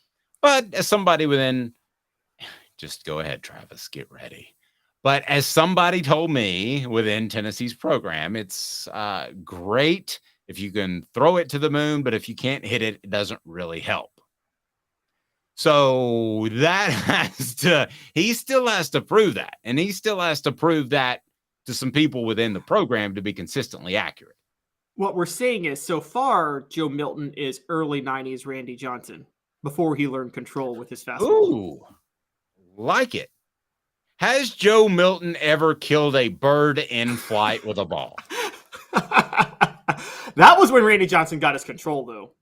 But as somebody just go ahead, Travis, get ready. But as somebody told me within Tennessee's program, it's great if you can throw it to the moon, but if you can't hit it, it doesn't really help. So he still has to prove that. And he still has to prove that to some people within the program to be consistently accurate. What we're saying is, so far, Joe Milton is early 90s Randy Johnson before he learned control with his fastball. Ooh, like it. Has Joe Milton ever killed a bird in flight with a ball? That was when Randy Johnson got his control, though.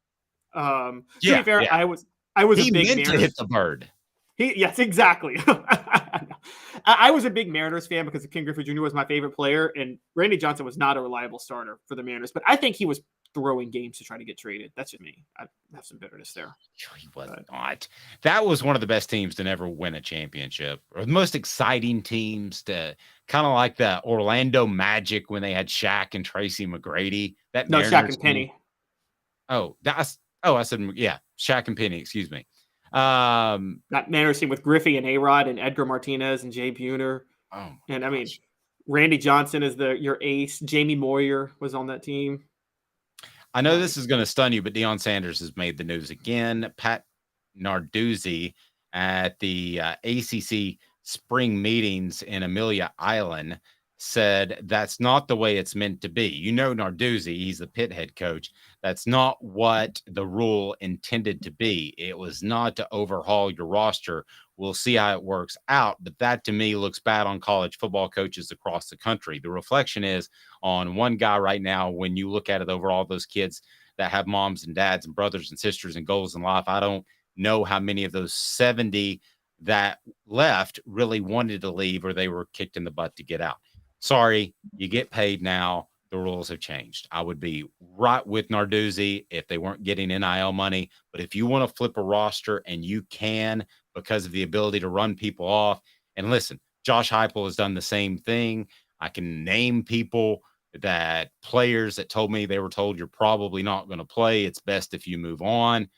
To be fair, yeah. I was he a big meant to Mariners. hit the bird. Yes, exactly. I was a big Mariners fan because Ken Griffey Jr. was my favorite player, and Randy Johnson was not a reliable starter for the Mariners. But I think he was throwing games to try to get traded. That's just me. I have some bitterness there. He was not. That was one of the best teams to never win a championship, or the most exciting teams to kind of like the Orlando Magic when they had Shaq and Tracy McGrady. Shaq and Penny. I said, yeah, Shaq and Penny, excuse me. That Mariners team with Griffey and A-Rod and Edgar Martinez and Jay Buhner. Oh, mean, Randy Johnson is your ace. Jamie Moyer was on that team. I know this is going to stun you, but Deion Sanders has made the news again. Pat Narduzzi at the ACC spring meetings in Amelia Island said that's not the way it's meant to be. You know Narduzzi, he's the Pitt head coach. That's not what the rule intended to be. It was not to overhaul your roster. We'll see how it works out, but that to me looks bad on college football coaches across the country. The reflection is on one guy right now. When you look at it over all those kids that have moms and dads and brothers and sisters and goals in life, I don't know how many of those 70 that left really wanted to leave or they were kicked in the butt to get out. Sorry, you get paid now. The rules have changed. I would be right with Narduzzi if they weren't getting NIL money. But if you want to flip a roster, and you can because of the ability to run people off. And listen, Josh Heupel has done the same thing. I can name players that told me they were told you're probably not going to play. It's best if you move on.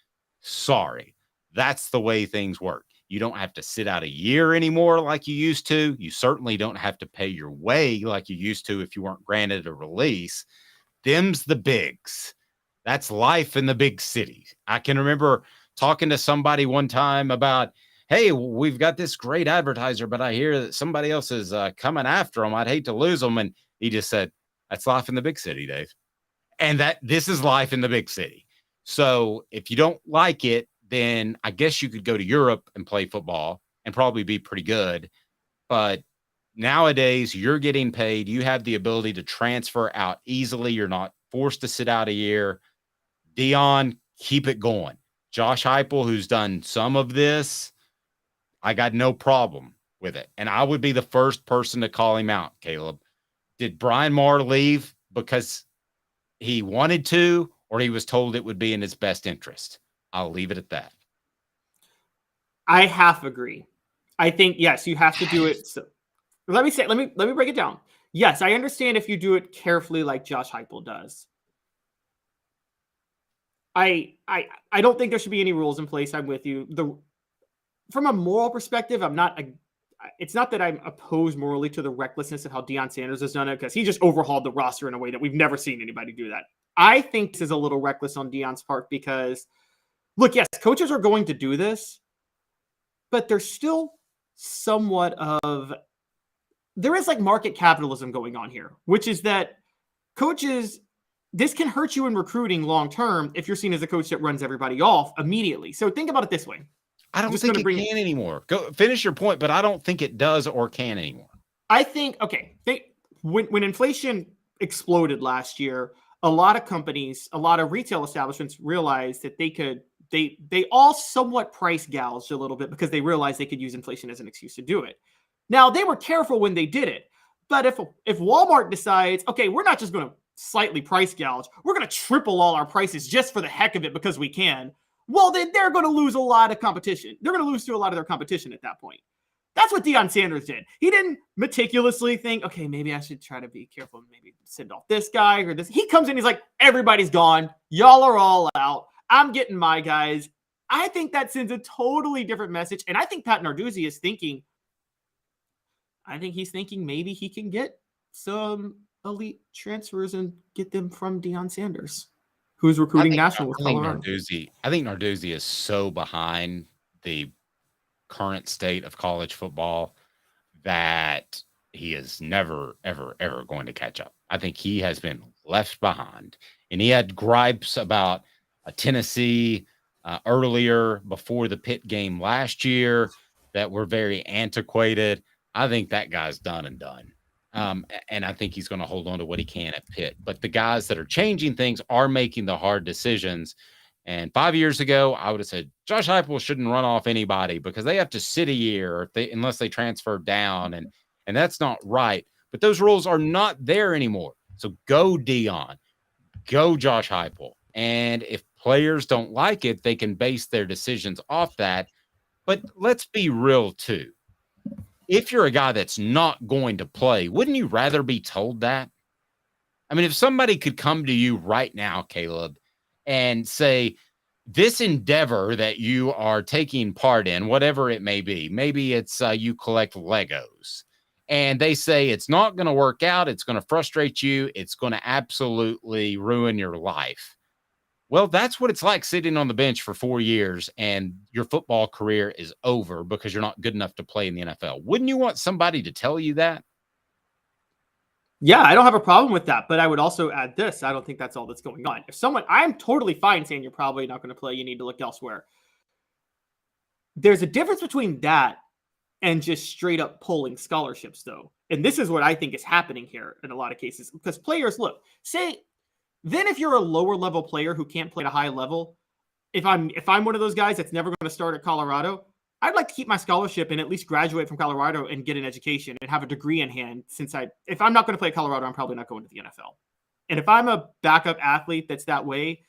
Sorry. That's the way things work. You don't have to sit out a year anymore like you used to. You certainly don't have to pay your way like you used to if you weren't granted a release. Them's the bigs. That's life in the big city. I can remember talking to somebody one time about, hey, we've got this great advertiser, but I hear that somebody else is coming after them. I'd hate to lose them. And he just said, that's life in the big city, Dave. And this is life in the big city. So if you don't like it, then I guess you could go to Europe and play football and probably be pretty good. But nowadays, you're getting paid. You have the ability to transfer out easily. You're not forced to sit out a year. Deion, keep it going. Josh Heupel, who's done some of this, I got no problem with it. And I would be the first person to call him out, Caleb. Did Brian Maher leave because he wanted to, or he was told it would be in his best interest? I'll leave it at that. I half agree. I think, yes, you have to do it. So, let me break it down. Yes, I understand if you do it carefully like Josh Heupel does. I don't think there should be any rules in place. I'm with you. From a moral perspective, it's not that I'm opposed morally to the recklessness of how Deion Sanders has done it, because he just overhauled the roster in a way that we've never seen anybody do that. I think this is a little reckless on Deion's part because, look, yes, coaches are going to do this, but there's still somewhat of, there is like market capitalism going on here, which is that coaches, this can hurt you in recruiting long-term if you're seen as a coach that runs everybody off immediately. So think about it this way. I don't think it can anymore. Go finish your point, but I don't think it does or can anymore. I think, when inflation exploded last year, a lot of companies, a lot of retail establishments realized that they all somewhat price gouged a little bit because they realized they could use inflation as an excuse to do it. Now, they were careful when they did it. But if Walmart decides, okay, we're not just going to slightly price gouge, we're going to triple all our prices just for the heck of it because we can, well, then they're going to lose a lot of competition. They're going to lose to a lot of their competition at that point. That's what Deion Sanders did. He didn't meticulously think, okay, maybe I should try to be careful and maybe send off this guy or this. He comes in, he's like, everybody's gone. Y'all are all out. I'm getting my guys. I think that sends a totally different message. And I think Pat Narduzzi is thinking, maybe he can get some elite transfers and get them from Deion Sanders, who's recruiting national with Colorado. I think Narduzzi is so behind the current state of college football that he is never, ever, ever going to catch up. I think he has been left behind. And he had gripes about Tennessee earlier before the Pitt game last year that were very antiquated. I think that guy's done and done. And I think he's going to hold on to what he can at Pitt. But the guys that are changing things are making the hard decisions. And 5 years ago, I would have said Josh Heupel shouldn't run off anybody because they have to sit a year unless they transfer down. And that's not right. But those rules are not there anymore. So go Deion, go Josh Heupel. And if players don't like it, they can base their decisions off that. But let's be real, too. If you're a guy that's not going to play, wouldn't you rather be told that? I mean, if somebody could come to you right now, Caleb, and say, this endeavor that you are taking part in, whatever it may be, maybe it's you collect Legos, and they say it's not going to work out, it's going to frustrate you, it's going to absolutely ruin your life. Well, that's what it's like sitting on the bench for 4 years and your football career is over because you're not good enough to play in the NFL. Wouldn't you want somebody to tell you that? Yeah, I don't have a problem with that, but I would also add this. I don't think that's all that's going on. I'm totally fine saying you're probably not going to play, you need to look elsewhere. There's a difference between that and just straight up pulling scholarships, though. And this is what I think is happening here in a lot of cases. Because players, look, then if you're a lower level player who can't play at a high level, if I'm one of those guys that's never going to start at Colorado, I'd like to keep my scholarship and at least graduate from Colorado and get an education and have a degree in hand. If I'm not going to play at Colorado, I'm probably not going to the NFL. And if I'm a backup athlete that's that way,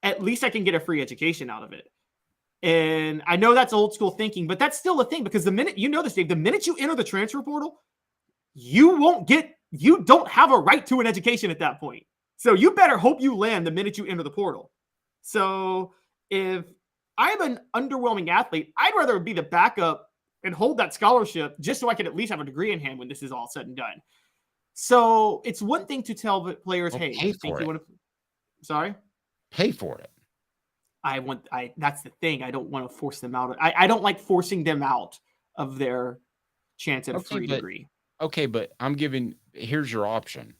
at least I can get a free education out of it. And I know that's old school thinking, but that's still a thing because the minute Dave, the minute you enter the transfer portal, you don't have a right to an education at that point. So you better hope you land the minute you enter the portal. So if I'm an underwhelming athlete, I'd rather be the backup and hold that scholarship just so I can at least have a degree in hand when this is all said and done. So it's one thing to tell the players, hey, pay for it. Sorry? Pay for it. That's the thing. I don't want to force them out. I don't like forcing them out of their chance at a free degree. Okay, but here's your option.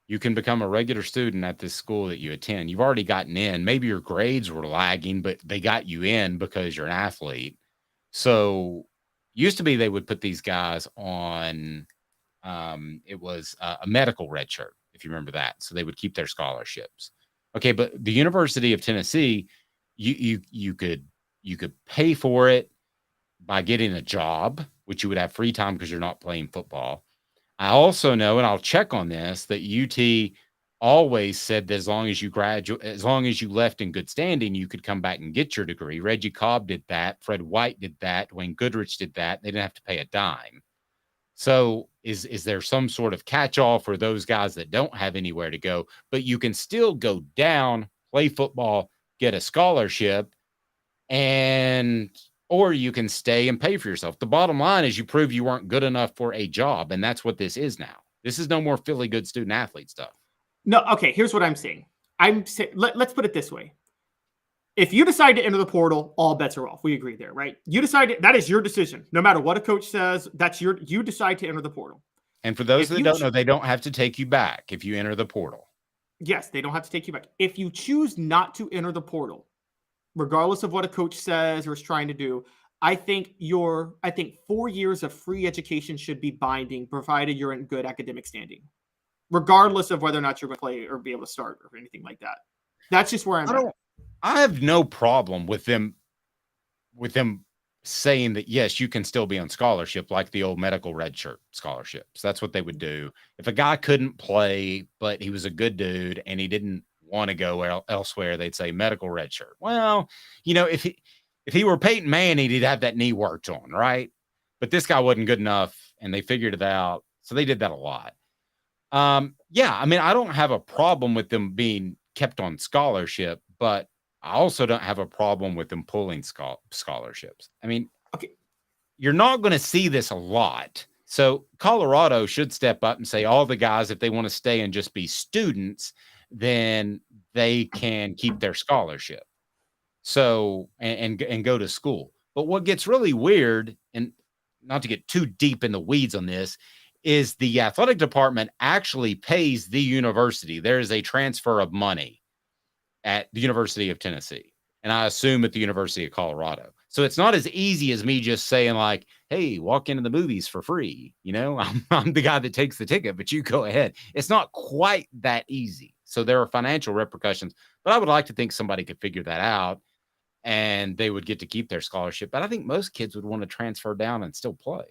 You can become a regular student at this school that you attend. You've already gotten in. Maybe your grades were lagging, but they got you in because you're an athlete. So used to be they would put these guys on, it was a medical red shirt, if you remember that. So they would keep their scholarships. Okay, but the University of Tennessee, you could pay for it by getting a job, which you would have free time because you're not playing football. I also know, and I'll check on this, that UT always said that as long as you left in good standing, you could come back and get your degree. Reggie Cobb did that. Fred White did that. Dwayne Goodrich did that. They didn't have to pay a dime. So is there some sort of catch-all for those guys that don't have anywhere to go, but you can still go down, play football, get a scholarship, or you can stay and pay for yourself. The bottom line is you prove you weren't good enough for a job, and that's what this is now. This is no more Philly good student athlete stuff. No, okay, here's what I'm saying. Let's put it this way. If you decide to enter the portal, all bets are off. We agree there, right? You decide that is your decision. No matter what a coach says, you decide to enter the portal. And for those that don't know, they don't have to take you back if you enter the portal. Yes, they don't have to take you back. If you choose not to enter the portal, regardless of what a coach says or is trying to do, I think 4 years of free education should be binding, provided you're in good academic standing, regardless of whether or not you're going to play or be able to start or anything like that. That's just where I'm at. I have no problem with them saying that, yes, you can still be on scholarship, like the old medical red shirt scholarships. That's what they would do. If a guy couldn't play, but he was a good dude and he didn't want to go elsewhere, they'd say medical red shirt. Well, if he were Peyton Manning, he'd have that knee worked on, right? But this guy wasn't good enough, and they figured it out. So they did that a lot. Yeah, I mean, I don't have a problem with them being kept on scholarship, but I also don't have a problem with them pulling scholarships. I mean, okay, you're not going to see this a lot So Colorado should step up and say all the guys, if they want to stay and just be students, then they can keep their scholarship. So and go to school. But what gets really weird, and not to get too deep in the weeds on this, is the athletic department actually pays the university. There is a transfer of money at the University of Tennessee, and I assume at the University of Colorado. So it's not as easy as me just saying like, hey, walk into the movies for free. You know, I'm the guy that takes the ticket, but you go ahead. It's not quite that easy. So there are financial repercussions, but I would like to think somebody could figure that out and they would get to keep their scholarship. But I think most kids would want to transfer down and still play.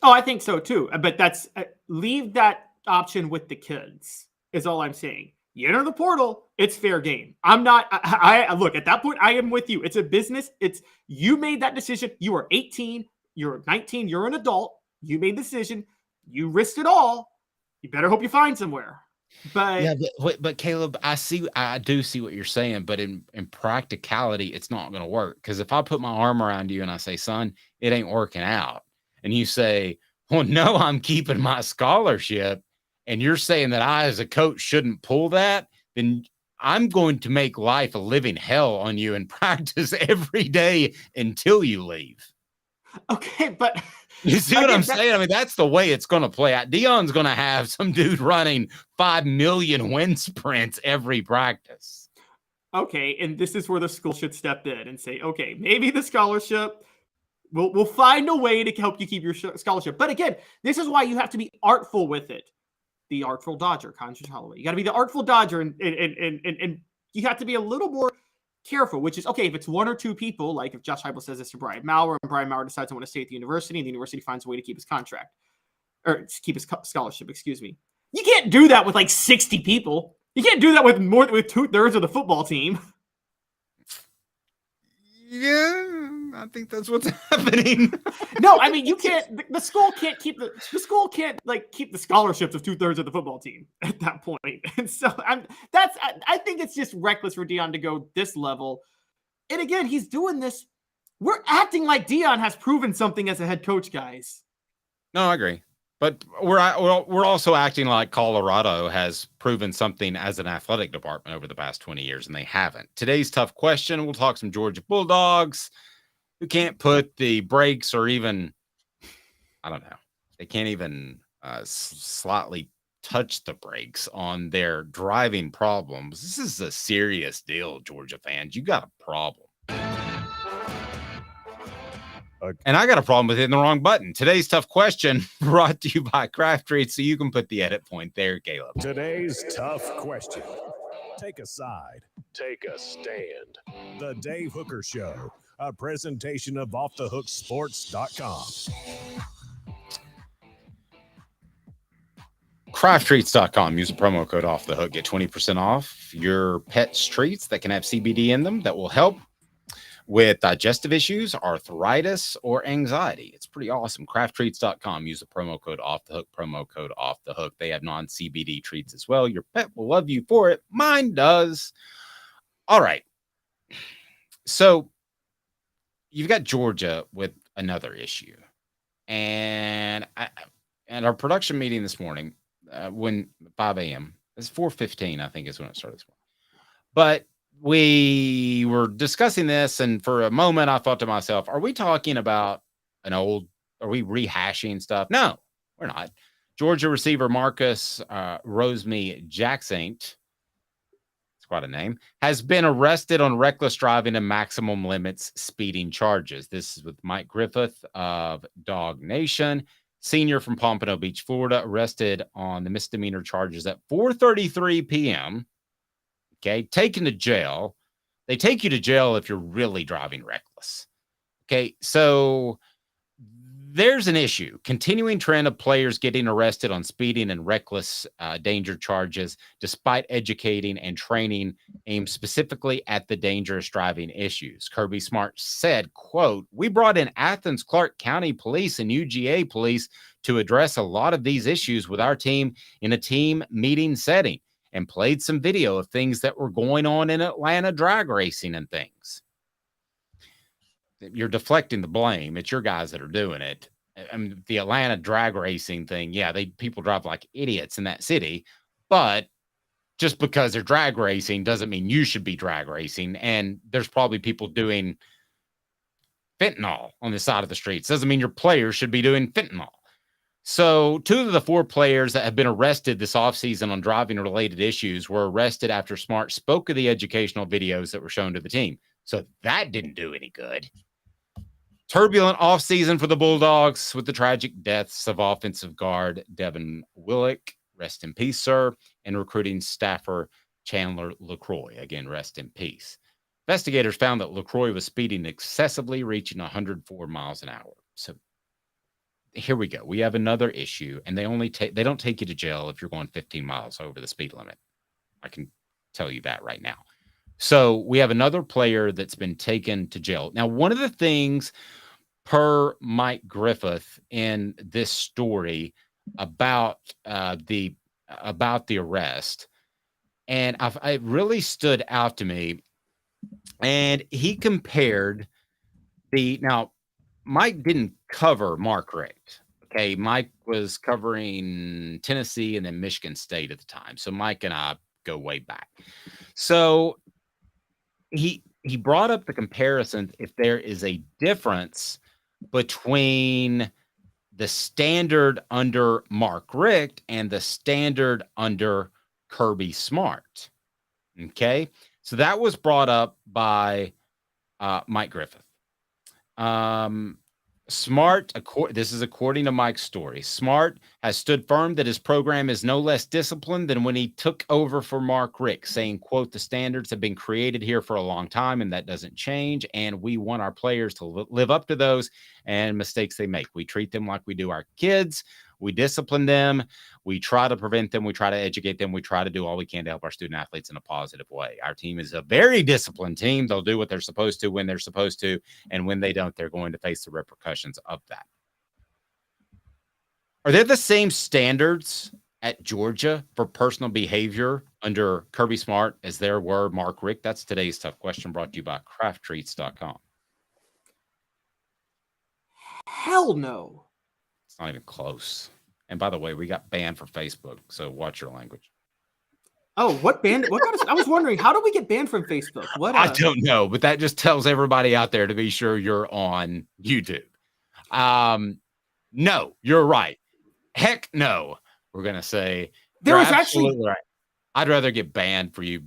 Oh, I think so too. But that's leave that option with the kids is all I'm saying. You enter the portal, it's fair game. I'm not, I look, at that point, I am with you. It's a business. It's, you made that decision. You are 18, you're 19, you're an adult. You made the decision. You risked it all. You better hope you find somewhere. But yeah, but Caleb, I do see what you're saying, but in practicality, it's not going to work. Because if I put my arm around you and I say, son, it ain't working out, and you say, well, no, I'm keeping my scholarship, and you're saying that I, as a coach, shouldn't pull that, then I'm going to make life a living hell on you in practice every day until you leave. Okay, but you see what I'm saying? I mean, that's the way it's going to play out. Deion's going to have some dude running 5 million wind sprints every practice. Okay, and this is where the school should step in and say, okay, maybe the scholarship, we'll find a way to help you keep your scholarship. But again, this is why you have to be artful with it. The artful dodger, Conjure Holloway. You got to be the artful dodger, and you have to be a little more careful, which is, okay, if it's one or two people, like if Josh Heupel says this to Brian Maurer, and Brian Maurer decides to want to stay at the university, and the university finds a way to keep his contract, or to keep his scholarship, excuse me. You can't do that with like 60 people. You can't do that with more with 2/3 of the football team. Yeah, I think that's what's happening. No, I mean, you can't. The school can't keep the school can't like keep the scholarships of 2/3 of the football team at that point. And so I think it's just reckless for Deion to go this level. And again, he's doing this. We're acting like Deion has proven something as a head coach, guys. No, I agree. But we're also acting like Colorado has proven something as an athletic department over the past 20 years, and they haven't. Today's tough question. We'll talk some Georgia Bulldogs who can't put the brakes or even, I don't know, they can't even slightly touch the brakes on their driving problems. This is a serious deal, Georgia fans. You got a problem. And I got a problem with hitting the wrong button. Today's tough question brought to you by Craft Treats, so you can put the edit point there, Caleb. Today's tough question. Take a side. Take a stand. The Dave Hooker Show, a presentation of OffTheHookSports.com. CraftTreats.com. Use the promo code Off the Hook. Get 20% off your pet's treats that can have CBD in them that will help with digestive issues, arthritis, or anxiety. It's pretty awesome. CraftTreats.com. Use the promo code Off the Hook. Promo code Off the Hook. They have non-CBD treats as well. Your pet will love you for it. Mine does. All right. So you've got Georgia with another issue. And at our production meeting this morning, when 5 a.m., it's 4:15, I think is when it started this morning. But we were discussing this, and for a moment, I thought to myself, are we talking about are we rehashing stuff? No, we're not. Georgia receiver Marcus Rosemy-Jacksaint, it's quite a name, has been arrested on reckless driving and maximum limits speeding charges. This is with Mike Griffith of Dog Nation, senior from Pompano Beach, Florida, arrested on the misdemeanor charges at 4:33 p.m., okay, taken to jail. They take you to jail if you're really driving reckless. Okay, so there's an issue. Continuing trend of players getting arrested on speeding and reckless danger charges, despite educating and training aimed specifically at the dangerous driving issues. Kirby Smart said, quote, "We brought in Athens Clark County Police and UGA Police to address a lot of these issues with our team in a team meeting setting, and played some video of things that were going on in Atlanta drag racing and things." You're deflecting the blame. It's your guys that are doing it. the Atlanta drag racing thing, yeah, people drive like idiots in that city, but just because they're drag racing doesn't mean you should be drag racing. And there's probably people doing fentanyl on the side of the streets. Doesn't mean your players should be doing fentanyl. So 2 of the 4 players that have been arrested this offseason on driving related issues were arrested after Smart spoke of the educational videos that were shown to the team. So that didn't do any good. Turbulent offseason for the Bulldogs with the tragic deaths of offensive guard Devin Willock, rest in peace, sir, and recruiting staffer Chandler LaCroix, again, rest in peace. Investigators found that LaCroix was speeding excessively, reaching 104 miles an hour. So here we go. We have another issue, and they don't take you to jail if you're going 15 miles over the speed limit. I can tell you that right now. So we have another player that's been taken to jail. Now, one of the things per Mike Griffith in this story about the arrest, and it really stood out to me. And he compared now Mike didn't cover Mark Richt. Okay. Mike was covering Tennessee and then Michigan State at the time. So Mike and I go way back. So he brought up the comparison if there is a difference between the standard under Mark Richt and the standard under Kirby Smart. Okay. So that was brought up by Mike Griffith. Smart, this is according to Mike's story. Smart has stood firm that his program is no less disciplined than when he took over for Mark Richt, saying, quote, the standards have been created here for a long time and that doesn't change. And we want our players to live up to those and mistakes they make. We treat them like we do our kids. We discipline them. We try to prevent them. We try to educate them. We try to do all we can to help our student athletes in a positive way. Our team is a very disciplined team. They'll do what they're supposed to when they're supposed to. And when they don't, they're going to face the repercussions of that. Are there the same standards at Georgia for personal behavior under Kirby Smart as there were Mark Richt? That's today's tough question, brought to you by crafttreats.com. Hell no. It's not even close. And by the way, we got banned from Facebook, so watch your language. Oh, what banned? What kind of? I was wondering, how do we get banned from Facebook? What? I don't know, but that just tells everybody out there to be sure you're on YouTube. No, you're right. Heck no. We're gonna say there was actually. Right. I'd rather get banned for you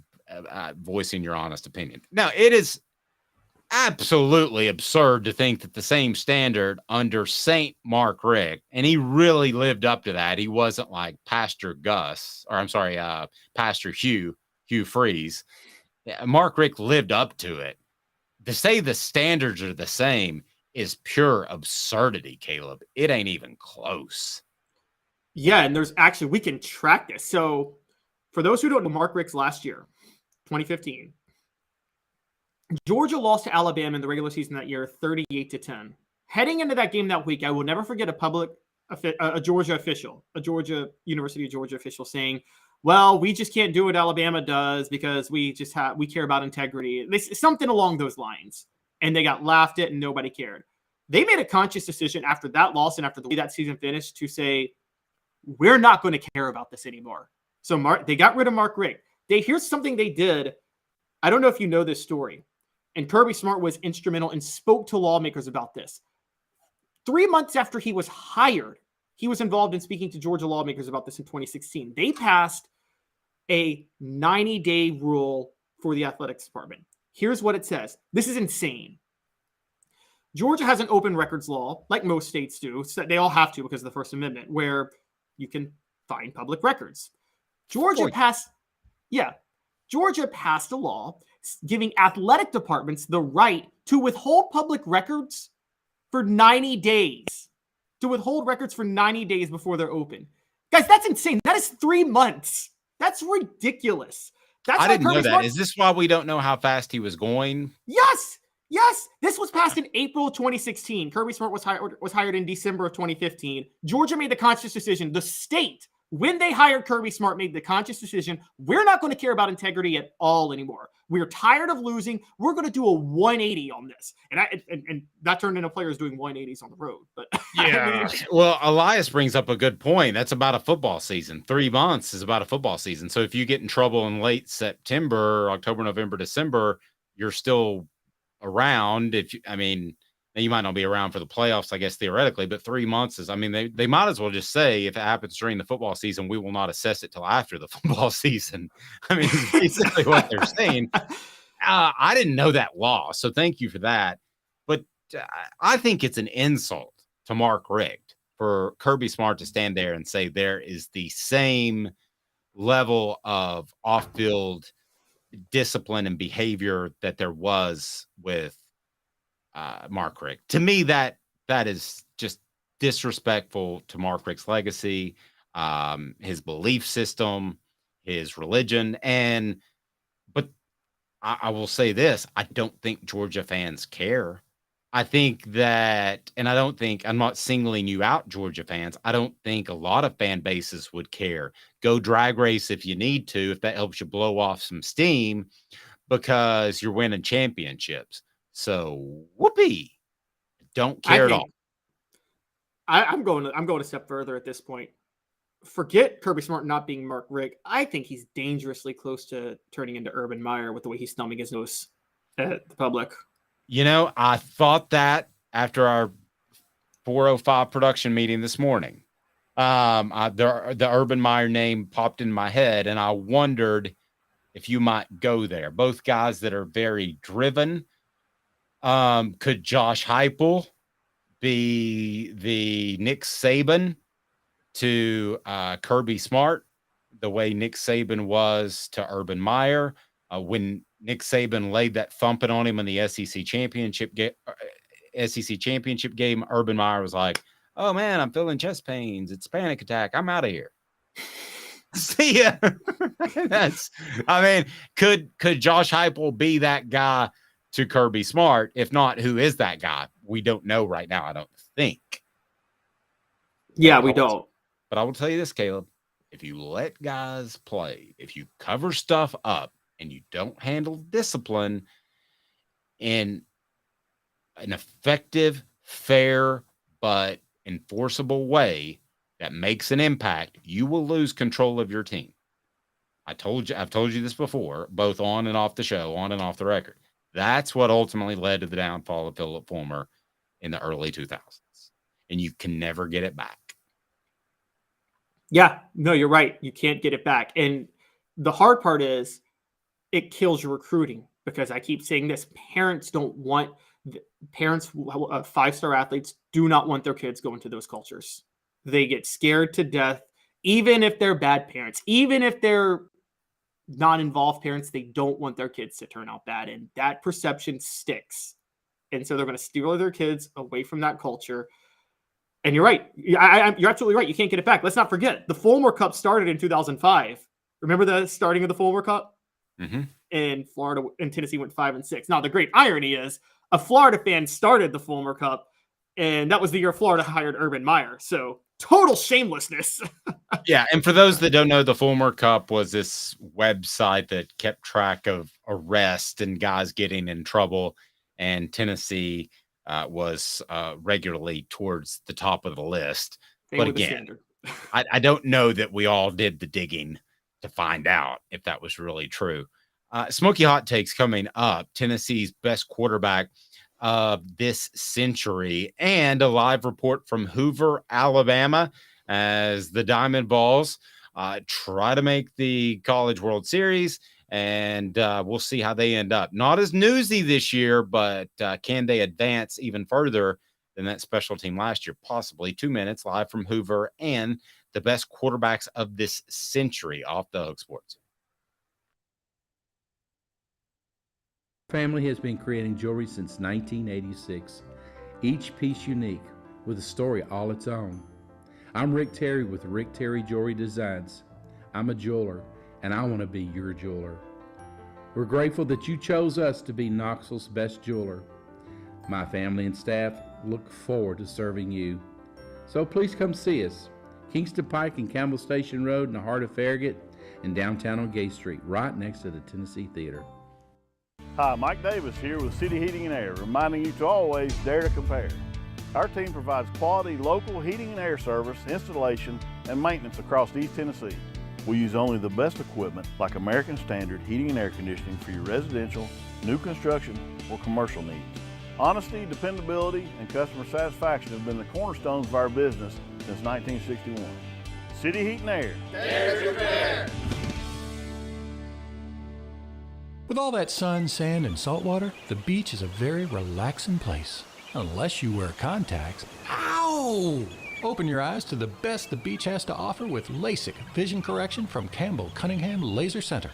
voicing your honest opinion. Now, it is absolutely absurd to think that the same standard under St. Mark Richt, and he really lived up to that. He wasn't like Pastor Hugh Freeze. Mark Richt lived up to it. To say the standards are the same is pure absurdity, Caleb. It ain't even close. Yeah, and there's actually, we can track this. So for those who don't know, Mark Richt's last year, 2015, Georgia lost to Alabama in the regular season that year, 38-10. Heading into that game that week, I will never forget a Georgia official, a University of Georgia official saying, well, we just can't do what Alabama does because we care about integrity. Something along those lines. And they got laughed at and nobody cared. They made a conscious decision after that loss and after the way that season finished to say, we're not going to care about this anymore. So they got rid of Mark Richt. Here's something they did. I don't know if you know this story. And Kirby Smart was instrumental and spoke to lawmakers about this. 3 months after he was hired, he was involved in speaking to Georgia lawmakers about this in 2016. They passed a 90-day rule for the athletics department. Here's what it says. This is insane. Georgia has an open records law, like most states do. So they all have to because of the First Amendment, where you can find public records. Georgia passed a law giving athletic departments the right to withhold public records for 90 days. To withhold records for 90 days before they're open. Guys, that's insane. That is 3 months. That's ridiculous. I didn't know that. Is this why we don't know how fast he was going? Yes. This was passed in April of 2016. Kirby Smart was hired in December of 2015. Georgia made the conscious decision. The state when they hired Kirby Smart, made the conscious decision, we're not going to care about integrity at all anymore. We're tired of losing. We're going to do a 180 on this. And that turned into players doing 180s on the road. But yeah, well, Elias brings up a good point. That's about a football season. 3 months is about a football season. So if you get in trouble in late September, October, November, December, you're still around. You might not be around for the playoffs, I guess, theoretically, but 3 months is, they might as well just say, if it happens during the football season, we will not assess it till after the football season. It's basically what they're saying. I didn't know that law, so thank you for that. But I think it's an insult to Mark Richt for Kirby Smart to stand there and say there is the same level of off-field discipline and behavior that there was with Mark Richt. To me, that is just disrespectful to Mark Richt's legacy, his belief system, his religion. But I will say this, I don't think Georgia fans care. I think that, and I'm not singling you out, Georgia fans. I don't think a lot of fan bases would care. Go drag race if you need to, if that helps you blow off some steam, because you're winning championships. So whoopee, don't care at all. I'm going a step further at this point. Forget Kirby Smart not being Mark Richt. I think he's dangerously close to turning into Urban Meyer with the way he's thumbing his nose at the public. I thought that after our 4:05 production meeting this morning. The Urban Meyer name popped in my head, and I wondered if you might go there. Both guys that are very driven. Could Josh Heupel be the Nick Saban to Kirby Smart, the way Nick Saban was to Urban Meyer? When Nick Saban laid that thumping on him in the SEC championship game, Urban Meyer was like, "Oh man, I'm feeling chest pains. It's a panic attack. I'm out of here. See ya." Could Josh Heupel be that guy to Kirby Smart? If not, who is that guy? We don't know right now, I don't think. Yeah, we don't. But I will tell you this, Caleb. If you let guys play, if you cover stuff up and you don't handle discipline in an effective, fair, but enforceable way that makes an impact, you will lose control of your team. I've told you this before, both on and off the show, on and off the record. That's what ultimately led to the downfall of Philip Fulmer in the early 2000s. And you can never get it back. Yeah, no, you're right. You can't get it back. And the hard part is it kills your recruiting, because I keep saying this. Parents, 5-star athletes do not want their kids going to those cultures. They get scared to death, even if they're bad parents, even if they're non-involved parents, they don't want their kids to turn out bad. And that perception sticks. And so they're going to steer their kids away from that culture. And you're right. You're absolutely right. You can't get it back. Let's not forget, the Fulmer Cup started in 2005. Remember the starting of the Fulmer Cup? Mm-hmm. And Florida and Tennessee went 5-6. Now, the great irony is a Florida fan started the Fulmer Cup, and that was the year Florida hired Urban Meyer. So total shamelessness. Yeah, and for those that don't know, the Fulmer Cup was this website that kept track of arrests and guys getting in trouble, and Tennessee was regularly towards the top of the list. But again, I don't know that we all did the digging to find out if that was really true. Smokey Hot Takes coming up, Tennessee's best quarterback of this century, and a live report from Hoover, Alabama, as the Diamond Vols try to make the College World Series, and we'll see how they end up. Not as newsy this year, but can they advance even further than that special team last year? Possibly. 2 minutes live from Hoover and the best quarterbacks of this century off the Hook Sports. Family has been creating jewelry since 1986, each piece unique with a story all its own. I'm Rick Terry with Rick Terry Jewelry Designs. I'm a jeweler, and I want to be your jeweler. We're grateful that you chose us to be Knoxville's best jeweler. My family and staff look forward to serving you. So please come see us. Kingston Pike and Campbell Station Road in the heart of Farragut, and downtown on Gay Street, right next to the Tennessee Theater. Hi, Mike Davis here with City Heating and Air, reminding you to always dare to compare. Our team provides quality local heating and air service, installation, and maintenance across East Tennessee. We use only the best equipment like American Standard heating and air conditioning for your residential, new construction, or commercial needs. Honesty, dependability, and customer satisfaction have been the cornerstones of our business since 1961. City Heat and Air. Dare to compare. With all that sun, sand, and salt water, the beach is a very relaxing place. Unless you wear contacts. Ow! Open your eyes to the best the beach has to offer with LASIK vision correction from Campbell Cunningham Laser Center.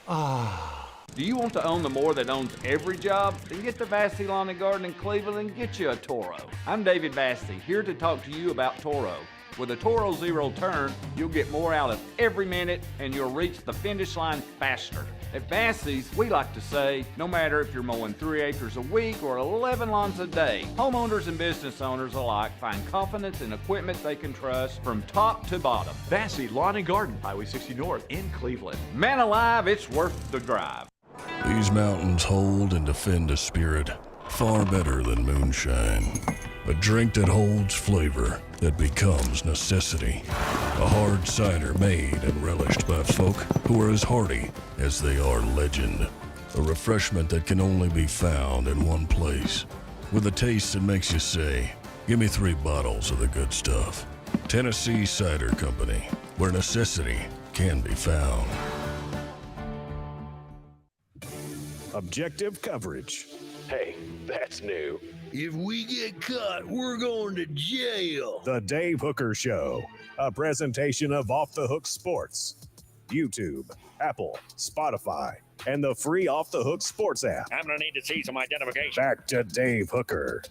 Do you want to own the more that owns every job? Then get to Vassy Lawn and Garden in Cleveland and get you a Toro. I'm David Vassy, here to talk to you about Toro. With a Toro Zero Turn, you'll get more out of every minute and you'll reach the finish line faster. At Vassy's, we like to say, no matter if you're mowing 3 acres a week or 11 lawns a day, homeowners and business owners alike find confidence in equipment they can trust from top to bottom. Vassy Lawn and Garden, Highway 60 North in Cleveland. Man alive, it's worth the drive. These mountains hold and defend a spirit far better than moonshine. A drink that holds flavor that becomes necessity. A hard cider made and relished by folk who are as hearty as they are legend. A refreshment that can only be found in one place. With a taste that makes you say, give me 3 bottles of the good stuff. Tennessee Cider Company, where necessity can be found. Objective coverage. Hey, that's new. If we get caught, we're going to jail. The Dave Hooker Show, a presentation of Off the Hook Sports. YouTube, Apple, Spotify, and the free Off the Hook Sports app. I'm going to need to see some identification. Back to Dave Hooker.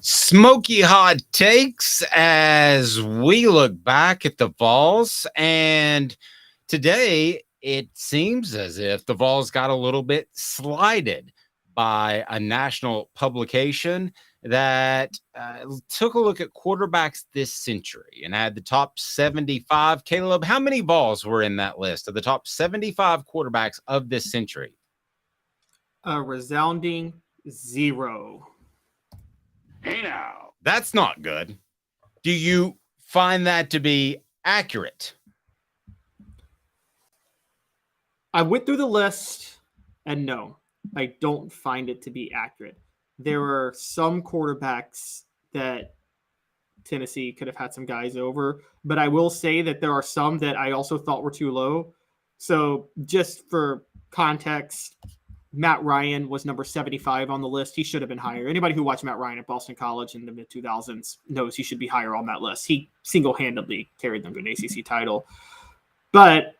Smokey Hot Takes as we look back at the Vols. And today it seems as if the Vols got a little bit slighted by a national publication that took a look at quarterbacks this century and had the top 75. Caleb, how many Vols were in that list of the top 75 quarterbacks of this century? A resounding 0. Hey now. That's not good. Do you find that to be accurate? I went through the list, and no, I don't find it to be accurate. There were some quarterbacks that Tennessee could have had some guys over, but I will say that there are some that I also thought were too low. So just for context, Matt Ryan was number 75 on the list. He should have been higher. Anybody who watched Matt Ryan at Boston College in the mid-2000s knows he should be higher on that list. He single-handedly carried them to an ACC title. But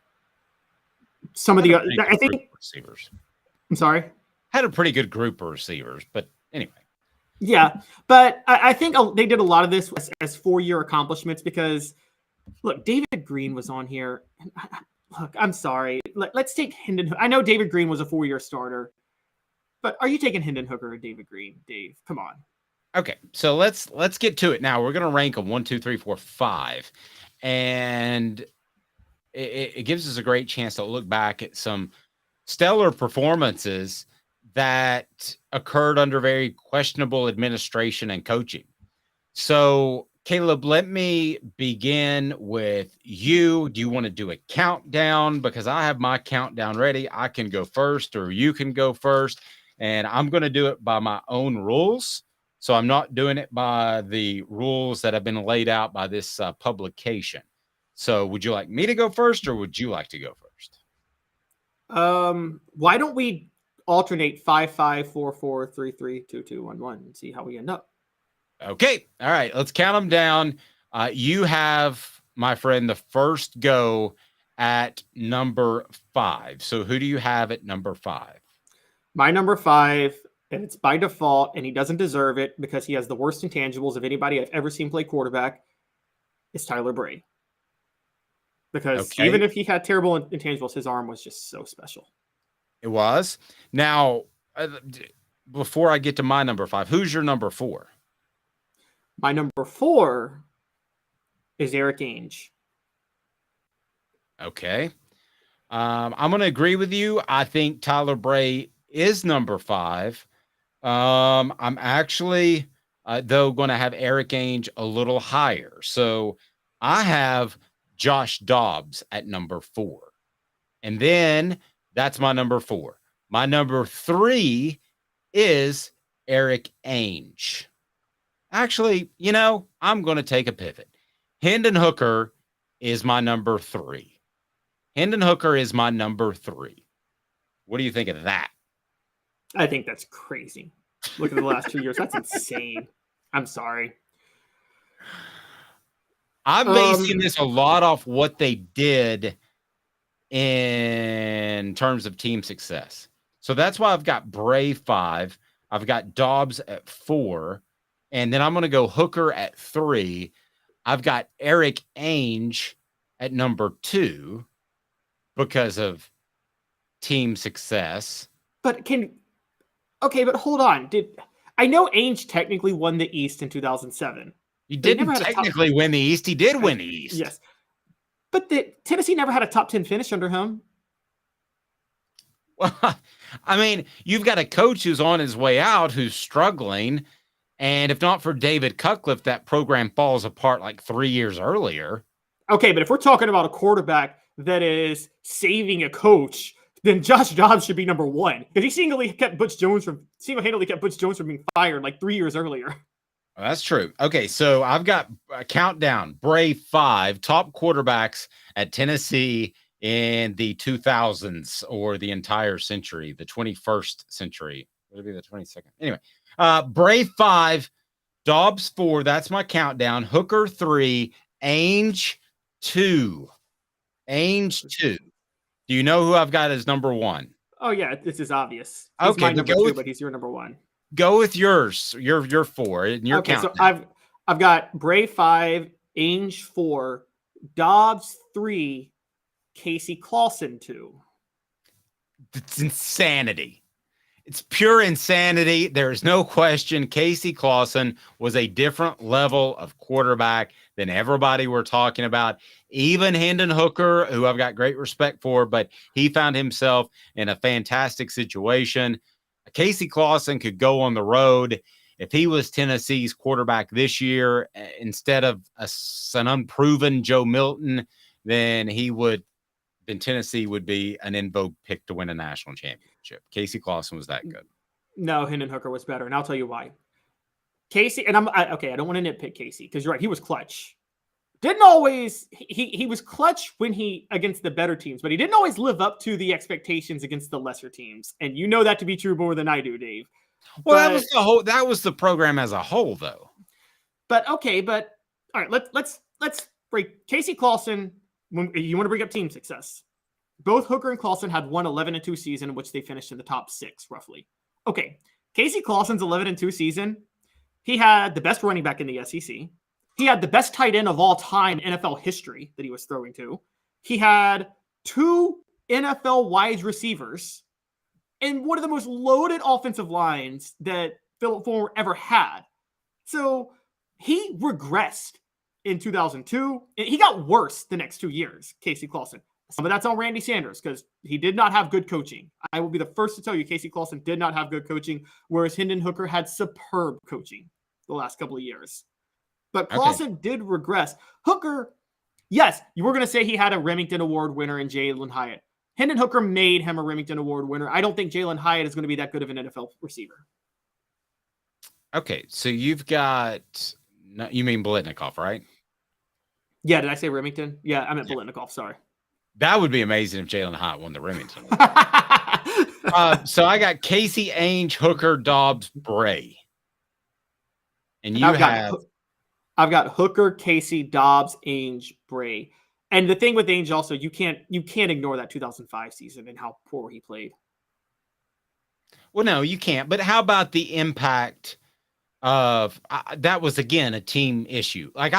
some of the other, I think, receivers. I'm sorry? Had a pretty good group of receivers, but anyway. Yeah, but I think they did a lot of this as 4-year accomplishments because, look, David Green was on here. Look, I'm sorry. Let's take Hendon. I know David Green was a 4-year starter, but are you taking Hendon Hooker or David Green, Dave? Come on. Okay, so let's get to it now. We're going to rank them 1, 2, 3, 4, 5, and it gives us a great chance to look back at some stellar performances that occurred under very questionable administration and coaching. So, Caleb, let me begin with you. Do you want to do a countdown? Because I have my countdown ready. I can go first or you can go first. And I'm going to do it by my own rules. So I'm not doing it by the rules that have been laid out by this publication. So would you like me to go first or would you like to go first? Why don't we alternate 5-5, 4-4, 3-3, 2-2, 1-1 and see how we end up? Okay. All right. Let's count them down. You have, my friend, the first go at number 5. So who do you have at number 5? My number 5, and it's by default, and he doesn't deserve it because he has the worst intangibles of anybody I've ever seen play quarterback, is Tyler Bray. Because even if he had terrible intangibles, his arm was just so special. It was. Now, before I get to my number 5, who's your number 4? My number 4 is Eric Ainge. Okay. I'm going to agree with you. I think Tyler Bray is number 5. I'm actually, though, going to have Eric Ainge a little higher. So I have Josh Dobbs at number 4. And then that's my number 4. My number 3 is Eric Ainge. Actually, I'm going to take a pivot. Hendon Hooker is my number 3. Hendon Hooker is my number 3. What do you think of that? I think that's crazy. Look at the last 2 years. That's insane. I'm sorry. I'm basing this a lot off what they did in terms of team success. So that's why I've got Bray 5. I've got Dobbs at 4. And then I'm going to go Hooker at 3. I've got Eric Ainge at number 2 because of team success. But hold on. I know Ainge technically won the East in 2007. He didn't technically win the East. He did win the East. Yes. But Tennessee never had a top 10 finish under him. Well, I mean, you've got a coach who's on his way out, who's struggling. And if not for David Cutcliffe, that program falls apart like 3 years earlier. Okay, but if we're talking about a quarterback that is saving a coach, then Josh Dobbs should be number 1 because he single-handedly kept Butch Jones from being fired like 3 years earlier. Well, that's true. Okay, so I've got a countdown. Bray 5, top quarterbacks at Tennessee in the 2000s or the entire century, the 21st century. Would it be the 22nd? Anyway, Bray 5, Dobbs 4. That's my countdown. Hooker 3, Ainge 2. Ainge 2. Do you know who I've got as number 1? Oh yeah, this is obvious. He's Okay, my number 2, but he's your number 1. Go with yours. Your 4 and your countdown. So I've got Bray 5, Ainge 4, Dobbs 3, Casey Clausen 2. It's insanity. It's pure insanity. There is no question. Casey Clausen was a different level of quarterback than everybody we're talking about. Even Hendon Hooker, who I've got great respect for, but he found himself in a fantastic situation. Casey Clausen could go on the road. If he was Tennessee's quarterback this year, instead of an unproven Joe Milton, then Tennessee would be an in vogue pick to win a national championship. Casey Clausen was that good. No, Hendon Hooker was better, and I'll tell you why. Casey, and I don't want to nitpick Casey because you're right, he was clutch. Didn't always he was clutch when he against the better teams, but he didn't always live up to the expectations against the lesser teams, and you know that to be true more than I do, Dave. Well, that was the program as a whole, though. But all right, let's break Casey Clausen. When you want to bring up team success, both Hooker and Clausen had one 11-2 season in which they finished in the top 6, roughly. Okay, Casey Clausen's 11-2 season, he had the best running back in the SEC. He had the best tight end of all time in NFL history that he was throwing to. He had 2 NFL wide receivers and one of the most loaded offensive lines that Philip Fulmer ever had. So he regressed in 2002. He got worse the next 2 years, Casey Clausen. Some of that's on Randy Sanders because he did not have good coaching. I will be the first to tell you Casey Clausen did not have good coaching, whereas Hendon Hooker had superb coaching the last couple of years. But Clausen did regress. Hooker, yes, you were going to say he had a Remington Award winner in Jalen Hyatt. Hendon Hooker made him a Remington Award winner. I don't think Jalen Hyatt is going to be that good of an NFL receiver. Okay, so you've got, you mean Biletnikoff, right? Yeah, did I say Remington? Yeah, I meant Biletnikoff, sorry. That would be amazing if Jalen Hyatt won the Remington. So I got Casey, Ainge, Hooker, Dobbs, Bray. And I've got Hooker, Casey, Dobbs, Ainge, Bray. And the thing with Ainge also, you can't ignore that 2005 season and how poor he played. Well, no, you can't. But how about the impact of that was, again, a team issue. Like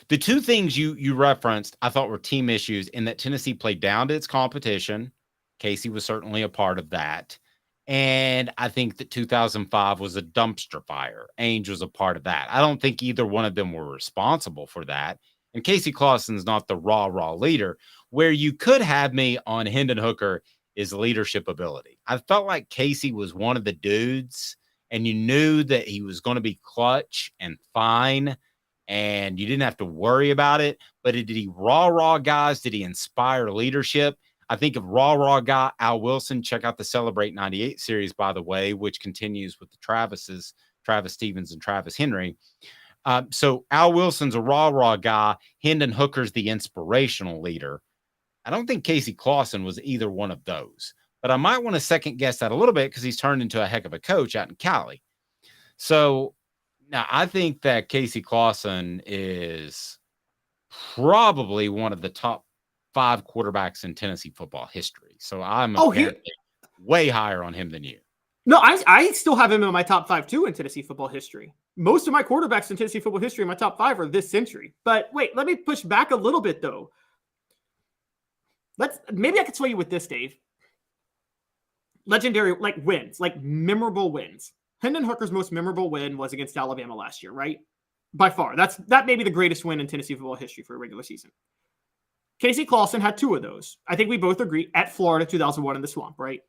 the two things you referenced, I thought were team issues in that Tennessee played down to its competition. Casey was certainly a part of that. And I think that 2005 was a dumpster fire. Ainge was a part of that. I don't think either one of them were responsible for that. And Casey Clausen's not the raw leader. Where you could have me on Hendon Hooker is leadership ability. I felt like Casey was one of the dudes, and you knew that he was going to be clutch and fine, and you didn't have to worry about it. But did he raw guys? Did he inspire leadership? I think of raw guy Al Wilson. Check out the Celebrate 98 series, by the way, which continues with the Travises, Travis Stevens and Travis Henry. So Al Wilson's a raw guy. Hendon Hooker's the inspirational leader. I don't think Casey Clausen was either one of those, but I might want to second guess that a little bit because he's turned into a heck of a coach out in Cali. So now I think that Casey Clausen is probably one of the top 5 quarterbacks in Tennessee football history. So I'm way higher on him than you. No, I still have him in my top 5 too in Tennessee football history. Most of my quarterbacks in Tennessee football history in my top 5 are this century. But wait, let me push back a little bit though. Maybe I could sway you with this, Dave. Legendary, like wins, like memorable wins. Hendon Hooker's most memorable win was against Alabama last year, right? By far. That may be the greatest win in Tennessee football history for a regular season. Casey Clausen had 2 of those. I think we both agree at Florida 2001 in the Swamp, right?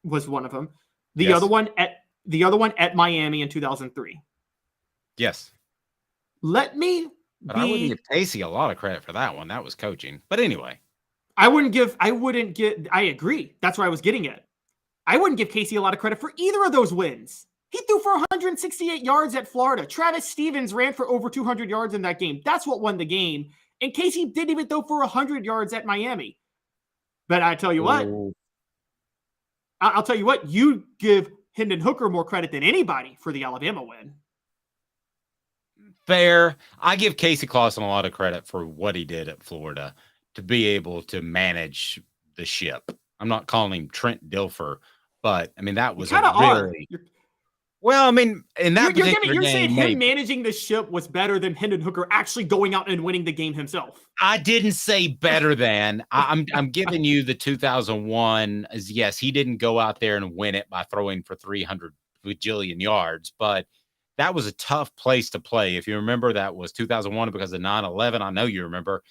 Was one of them. The other one at Miami in 2003. Yes. I wouldn't give Casey a lot of credit for that one. That was coaching. But anyway. I agree. That's where I was getting at. I wouldn't give Casey a lot of credit for either of those wins. He threw for 168 yards at Florida. Travis Stevens ran for over 200 yards in that game. That's what won the game. And Casey didn't even throw for 100 yards at Miami. But I tell you what, I'll tell you what, you give Hendon Hooker more credit than anybody for the Alabama win. Fair. I give Casey Clausen a lot of credit for what he did at Florida to be able to manage the ship. I'm not calling him Trent Dilfer, but I mean, that was well, I mean, in that you're saying him managing the ship was better than Hendon Hooker actually going out and winning the game himself. I didn't say better than. I'm giving you the 2001 as yes, he didn't go out there and win it by throwing for 300 bajillion yards, but that was a tough place to play. If you remember, that was 2001 because of 9/11. I know you remember.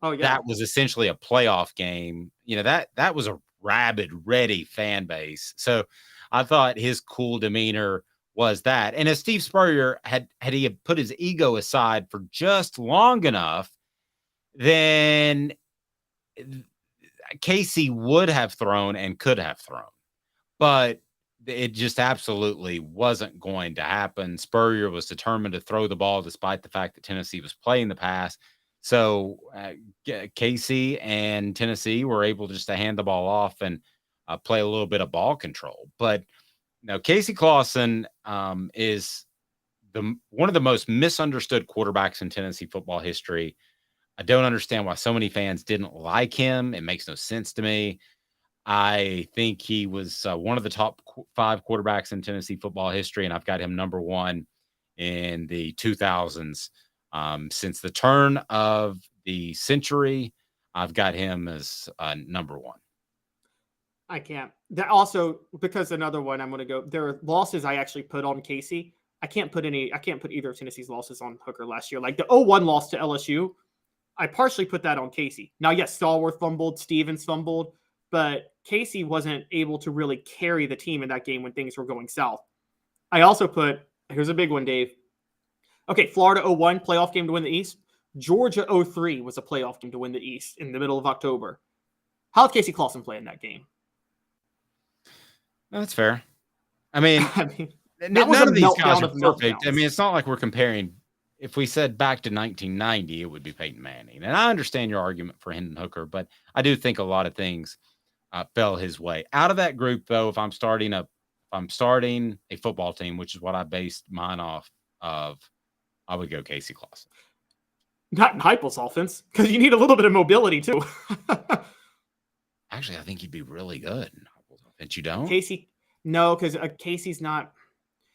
Oh yeah, that was essentially a playoff game. You know, that was a rabid, ready fan base. So I thought his cool demeanor was that. And as Steve Spurrier had put his ego aside for just long enough, then Casey would have thrown and could have thrown. But it just absolutely wasn't going to happen. Spurrier was determined to throw the ball despite the fact that Tennessee was playing the pass. So Casey and Tennessee were able just to hand the ball off and play a little bit of ball control. But now Casey Clausen is one of the most misunderstood quarterbacks in Tennessee football history. I don't understand why so many fans didn't like him. It makes no sense to me. I think he was one of the top 5 quarterbacks in Tennessee football history, and I've got him number 1 in the 2000s. Since the turn of the century, I've got him as number 1. I can't. That also, because another one I'm going to go, there are losses I actually put on Casey. I can't put either of Tennessee's losses on Hooker last year. Like the 0-1 loss to LSU, I partially put that on Casey. Now, yes, Stallworth fumbled, Stevens fumbled, but Casey wasn't able to really carry the team in that game when things were going south. I also put, here's a big one, Dave. Okay, Florida 0-1, playoff game to win the East. Georgia 0-3 was a playoff game to win the East in the middle of October. How did Casey Clausen play in that game? That's fair. I mean none of these guys are perfect. I mean, it's not like we're comparing. If we said back to 1990, it would be Peyton Manning. And I understand your argument for Hendon Hooker, but I do think a lot of things fell his way. Out of that group, though, if I'm starting a football team, which is what I based mine off of, I would go Casey Clausen. Not in Heupel's offense, because you need a little bit of mobility, too. Actually, I think he'd be really good in Heupel's offense. You don't? Casey, no, because Casey's not.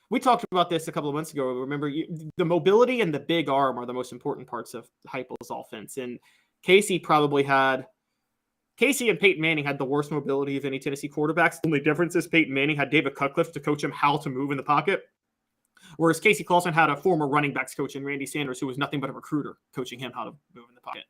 We talked about this a couple of months ago. Remember, the mobility and the big arm are the most important parts of Heupel's offense. And Casey and Peyton Manning had the worst mobility of any Tennessee quarterbacks. The only difference is Peyton Manning had David Cutcliffe to coach him how to move in the pocket. Whereas Casey Clausen had a former running backs coach in Randy Sanders, who was nothing but a recruiter, coaching him how to move in the pocket.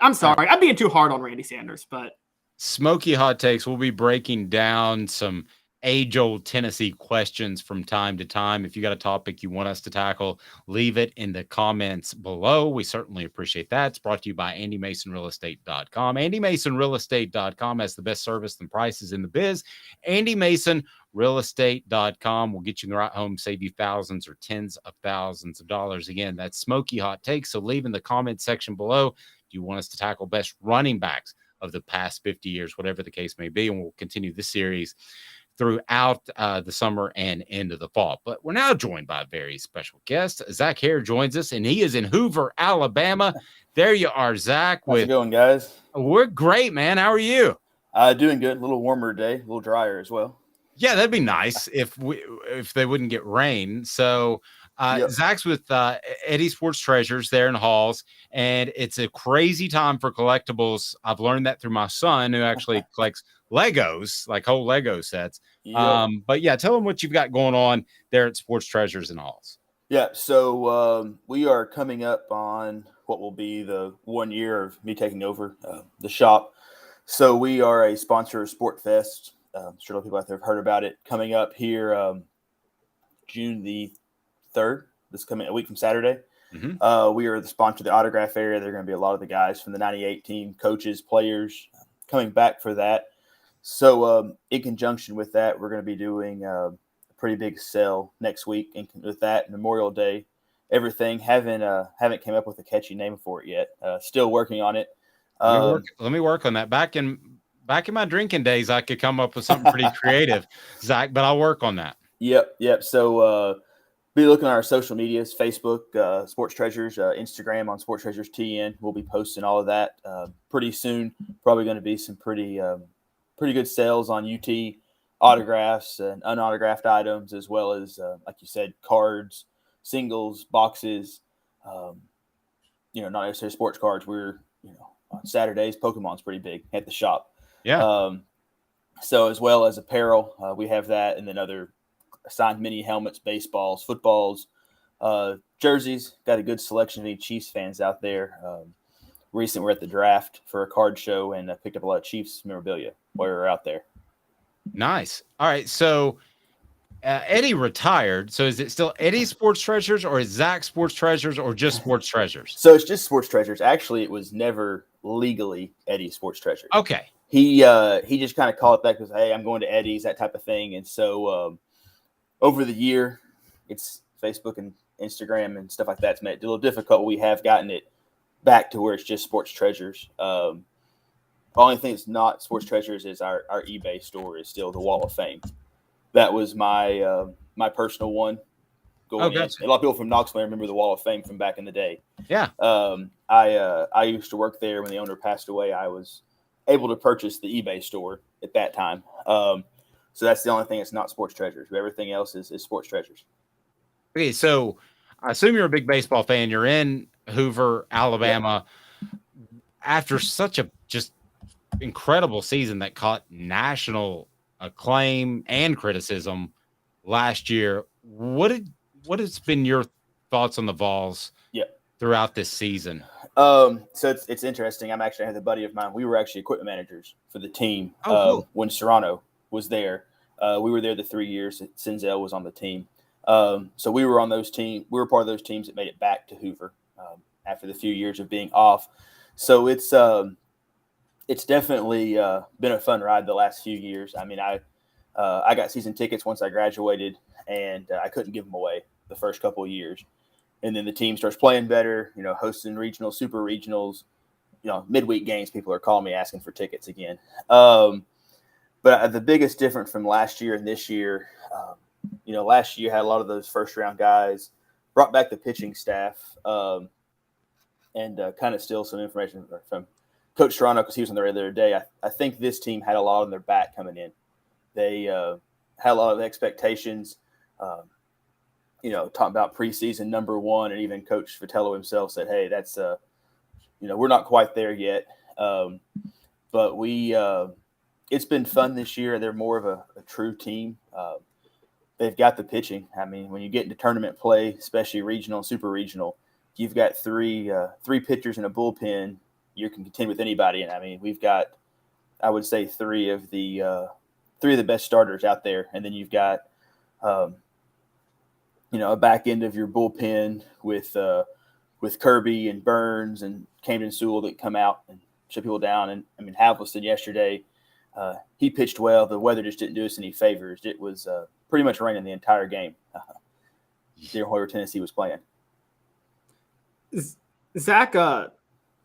I'm sorry, I'm being too hard on Randy Sanders, but Smokey Hot Takes, we'll be breaking down some age-old Tennessee questions from time to time. If you got a topic you want us to tackle, leave it in the comments below. We certainly appreciate that. It's brought to you by AndyMasonRealEstate.com. AndyMasonRealEstate.com has the best service and prices in the biz. AndyMasonRealEstate.com will get you in the right home, save you thousands or tens of thousands of dollars. Again, that's Smokey Hot Takes. So leave in the comment section below. Do you want us to tackle best running backs of the past 50 years, whatever the case may be? And we'll continue this series throughout the summer and into the fall. But we're now joined by a very special guest. Zach Haire joins us, and he is in Hoover, Alabama. There you are, Zach. How's it going, guys? We're great, man. How are you? Doing good. A little warmer day, a little drier as well. Yeah, that'd be nice if they wouldn't get rain. So Zach's with Eddie Sports Treasures there in Halls, and it's a crazy time for collectibles. I've learned that through my son, who actually collects Legos, like whole Lego sets. Yep. But yeah, tell them what you've got going on there at Sports Treasures in Halls. Yeah, so we are coming up on what will be the 1 year of me taking over the shop. So we are a sponsor of Sport Fest. I'm sure a lot of people out there have heard about it. Coming up here June the 3rd, this coming a week from Saturday. Mm-hmm. We are the sponsor of the autograph area. There are going to be a lot of the guys from the 98 team, coaches, players coming back for that. So in conjunction with that, we're going to be doing a pretty big sale next week. And with that, Memorial Day, everything. Haven't came up with a catchy name for it yet. Still working on it. Let me work on that. Back in my drinking days, I could come up with something pretty creative, Zach, but I'll work on that. Yep. So be looking at our social medias, Facebook, Sports Treasures, Instagram on Sports Treasures TN. We'll be posting all of that pretty soon. Probably going to be some pretty good sales on UT autographs and unautographed items, as well as, like you said, cards, singles, boxes, not necessarily sports cards. We're, on Saturdays, Pokemon's pretty big at the shop. Yeah. So as well as apparel, we have that, and then other signed mini helmets, baseballs, footballs, jerseys. Got a good selection of any Chiefs fans out there. Recently, we're at the draft for a card show and picked up a lot of Chiefs memorabilia while we were out there. Nice. All right. So Eddie retired. So is it still Eddie Sports Treasures, or is Zach Sports Treasures, or just Sports Treasures? So it's just Sports Treasures. Actually, it was never legally Eddie Sports Treasures. Okay. He just kind of called it that because, hey, I'm going to Eddie's, that type of thing. And so over the year, it's Facebook and Instagram and stuff like that's made it a little difficult. We have gotten it back to where it's just Sports Treasures. The only thing that's not Sports Treasures is our eBay store is still the Wall of Fame. That was my my personal one. Going in. A lot of people from Knoxville remember the Wall of Fame from back in the day. Yeah. I used to work there when the owner passed away. I was able to purchase the eBay store at that time. So that's the only thing that's not Sports Treasures. But everything else is Sports Treasures. Okay, so I assume you're a big baseball fan. You're in Hoover, Alabama. Yeah. After such a just incredible season that caught national acclaim and criticism last year, what has been your thoughts on the Vols throughout this season? So it's interesting. I have a buddy of mine. We were actually equipment managers for the team cool. When Serrano was there. We were there the 3 years that Senzel was on the team. So we were on those teams. We were part of those teams that made it back to Hoover after the few years of being off. So it's definitely been a fun ride the last few years. I mean, I got season tickets once I graduated, and I couldn't give them away the first couple of years. And then the team starts playing better, hosting regionals, super regionals, midweek games. People are calling me asking for tickets again. But the biggest difference from last year and this year, last year had a lot of those first round guys, brought back the pitching staff, and kind of steal some information from Coach Serrano because he was on there the other day. I think this team had a lot on their back coming in. They had a lot of expectations, talking about preseason number one, and even Coach Vitello himself said, hey, that's, we're not quite there yet. But it's been fun this year. They're more of a true team. they've got the pitching. I mean, when you get into tournament play, especially regional, super regional, you've got three pitchers in a bullpen. You can contend with anybody, and I mean, we've got, I would say, three of the best starters out there, and then you've got, a back end of your bullpen with Kirby and Burns and Camden Sewell that come out and shut people down. And I mean, Havliston yesterday, he pitched well. The weather just didn't do us any favors. It was pretty much raining the entire game. Deer Hoyer, Tennessee was playing. Zach,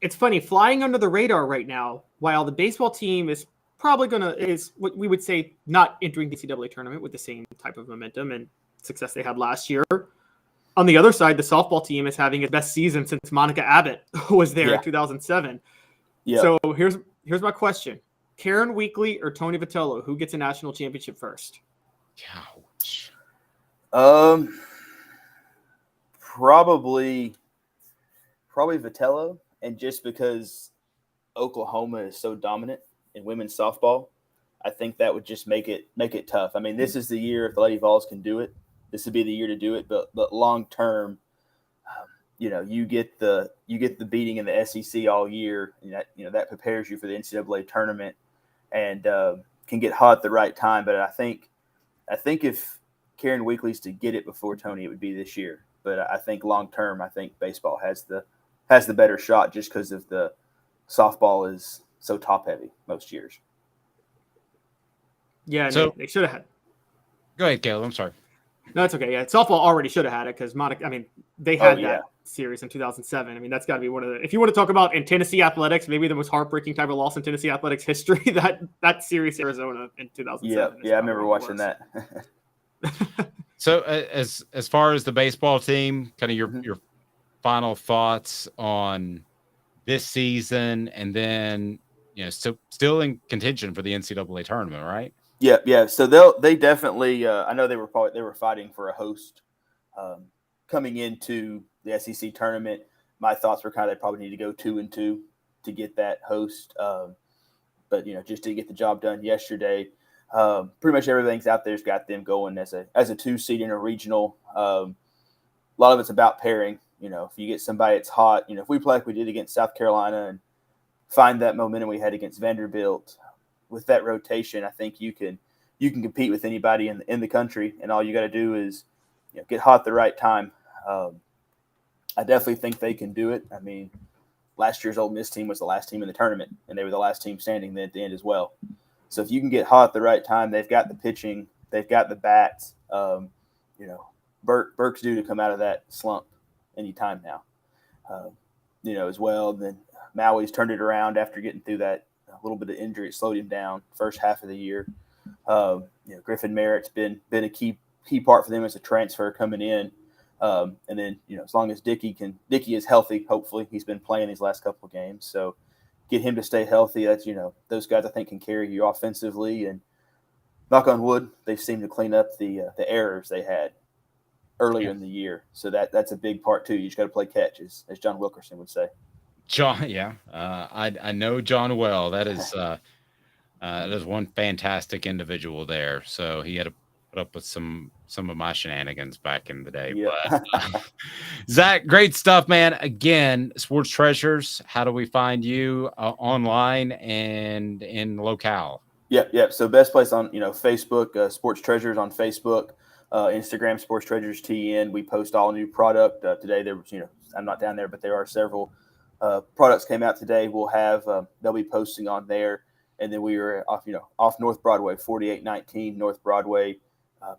it's funny, flying under the radar right now, while the baseball team is probably is what we would say not entering the NCAA tournament with the same type of momentum and success they had last year. On the other side, the softball team is having its best season since Monica Abbott was there in 2007. Yeah. So here's my question. Karen Weekly or Tony Vitello, who gets a national championship first? Ouch. Probably Vitello, and just because Oklahoma is so dominant in women's softball, I think that would just make it tough. I mean, this is the year if the Lady Vols can do it. This would be the year to do it, but long term, you get the beating in the SEC all year, and that prepares you for the NCAA tournament, and can get hot at the right time. But I think if Karen Weekly's to get it before Tony, it would be this year. But I think long term, I think baseball has the better shot just because of the softball is so top heavy most years. Yeah, so they should have had. Go ahead, Caleb. I'm sorry. No, it's okay. Yeah, softball already should have had it because Monica. I mean, they had that series in 2007. I mean, that's got to be one of the. If you want to talk about in Tennessee athletics, maybe the most heartbreaking type of loss in Tennessee athletics history. That series, Arizona in 2007. Yeah, I remember watching that. So, as far as the baseball team, kind of your final thoughts on this season, and then still in contention for the NCAA tournament, right? Yeah. So they definitely. I know they were fighting for a host coming into the SEC tournament. My thoughts were they probably need to go 2-2 to get that host. But just to get the job done yesterday, pretty much everything's out there's got them going as a 2 seed in a regional. A lot of it's about pairing. If you get somebody that's hot, if we play like we did against South Carolina and find that momentum we had against Vanderbilt. With that rotation, I think you can compete with anybody in the country, and all you got to do is get hot at the right time. I definitely think they can do it. I mean, last year's Ole Miss team was the last team in the tournament, and they were the last team standing at the end as well. So if you can get hot at the right time, they've got the pitching, they've got the bats. Burke's due to come out of that slump anytime now. As well. And then Maui's turned it around after getting through that. A little bit of injury, it slowed him down first half of the year. Griffin Merritt's been a key part for them as a transfer coming in. And then, as long as Dickey is healthy, hopefully he's been playing these last couple of games. So get him to stay healthy. That's, those guys I think can carry you offensively, and knock on wood, they've seemed to clean up the errors they had earlier in the year. So that's a big part too. You just got to play catch, as John Wilkerson would say. John, yeah, I know John well. That is one fantastic individual there. So he had to put up with some of my shenanigans back in the day. Yeah. But Zach, great stuff, man. Again, Sports Treasures. How do we find you online and in locale? Yeah. So best place on Facebook, Sports Treasures on Facebook, Instagram, Sports Treasures TN. We post all new product. Today there was I'm not down there, but there are several. Products came out today. We'll have they'll be posting on there, and then we were off North Broadway, 4819 North Broadway,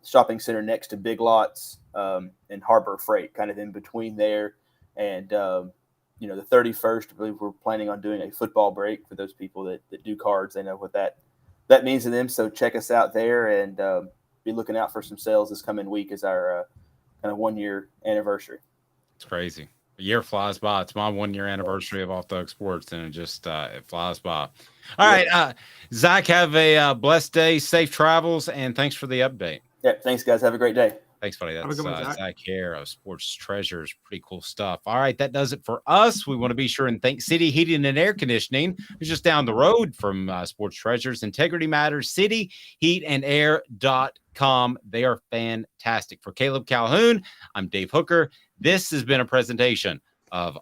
shopping center next to Big Lots and Harbor Freight, kind of in between there. And the 31st, I believe we're planning on doing a football break for those people that do cards. They know what that means to them. So check us out there, and be looking out for some sales this coming week as our kind of 1 year anniversary. It's crazy. A year flies by. It's my 1 year anniversary of Off the Hook Sports, and it just it flies by. All right, Zach, have a blessed day, safe travels, and thanks for the update. Yeah, thanks, guys. Have a great day. Thanks, buddy. That's Zach Haire of Sports Treasures. Pretty cool stuff. All right, that does it for us. We want to be sure and thank City Heating and Air Conditioning, who's just down the road from Sports Treasures. Integrity Matters, cityheatandair.com. Com. They are fantastic. For Caleb Calhoun, I'm Dave Hooker. This has been a presentation of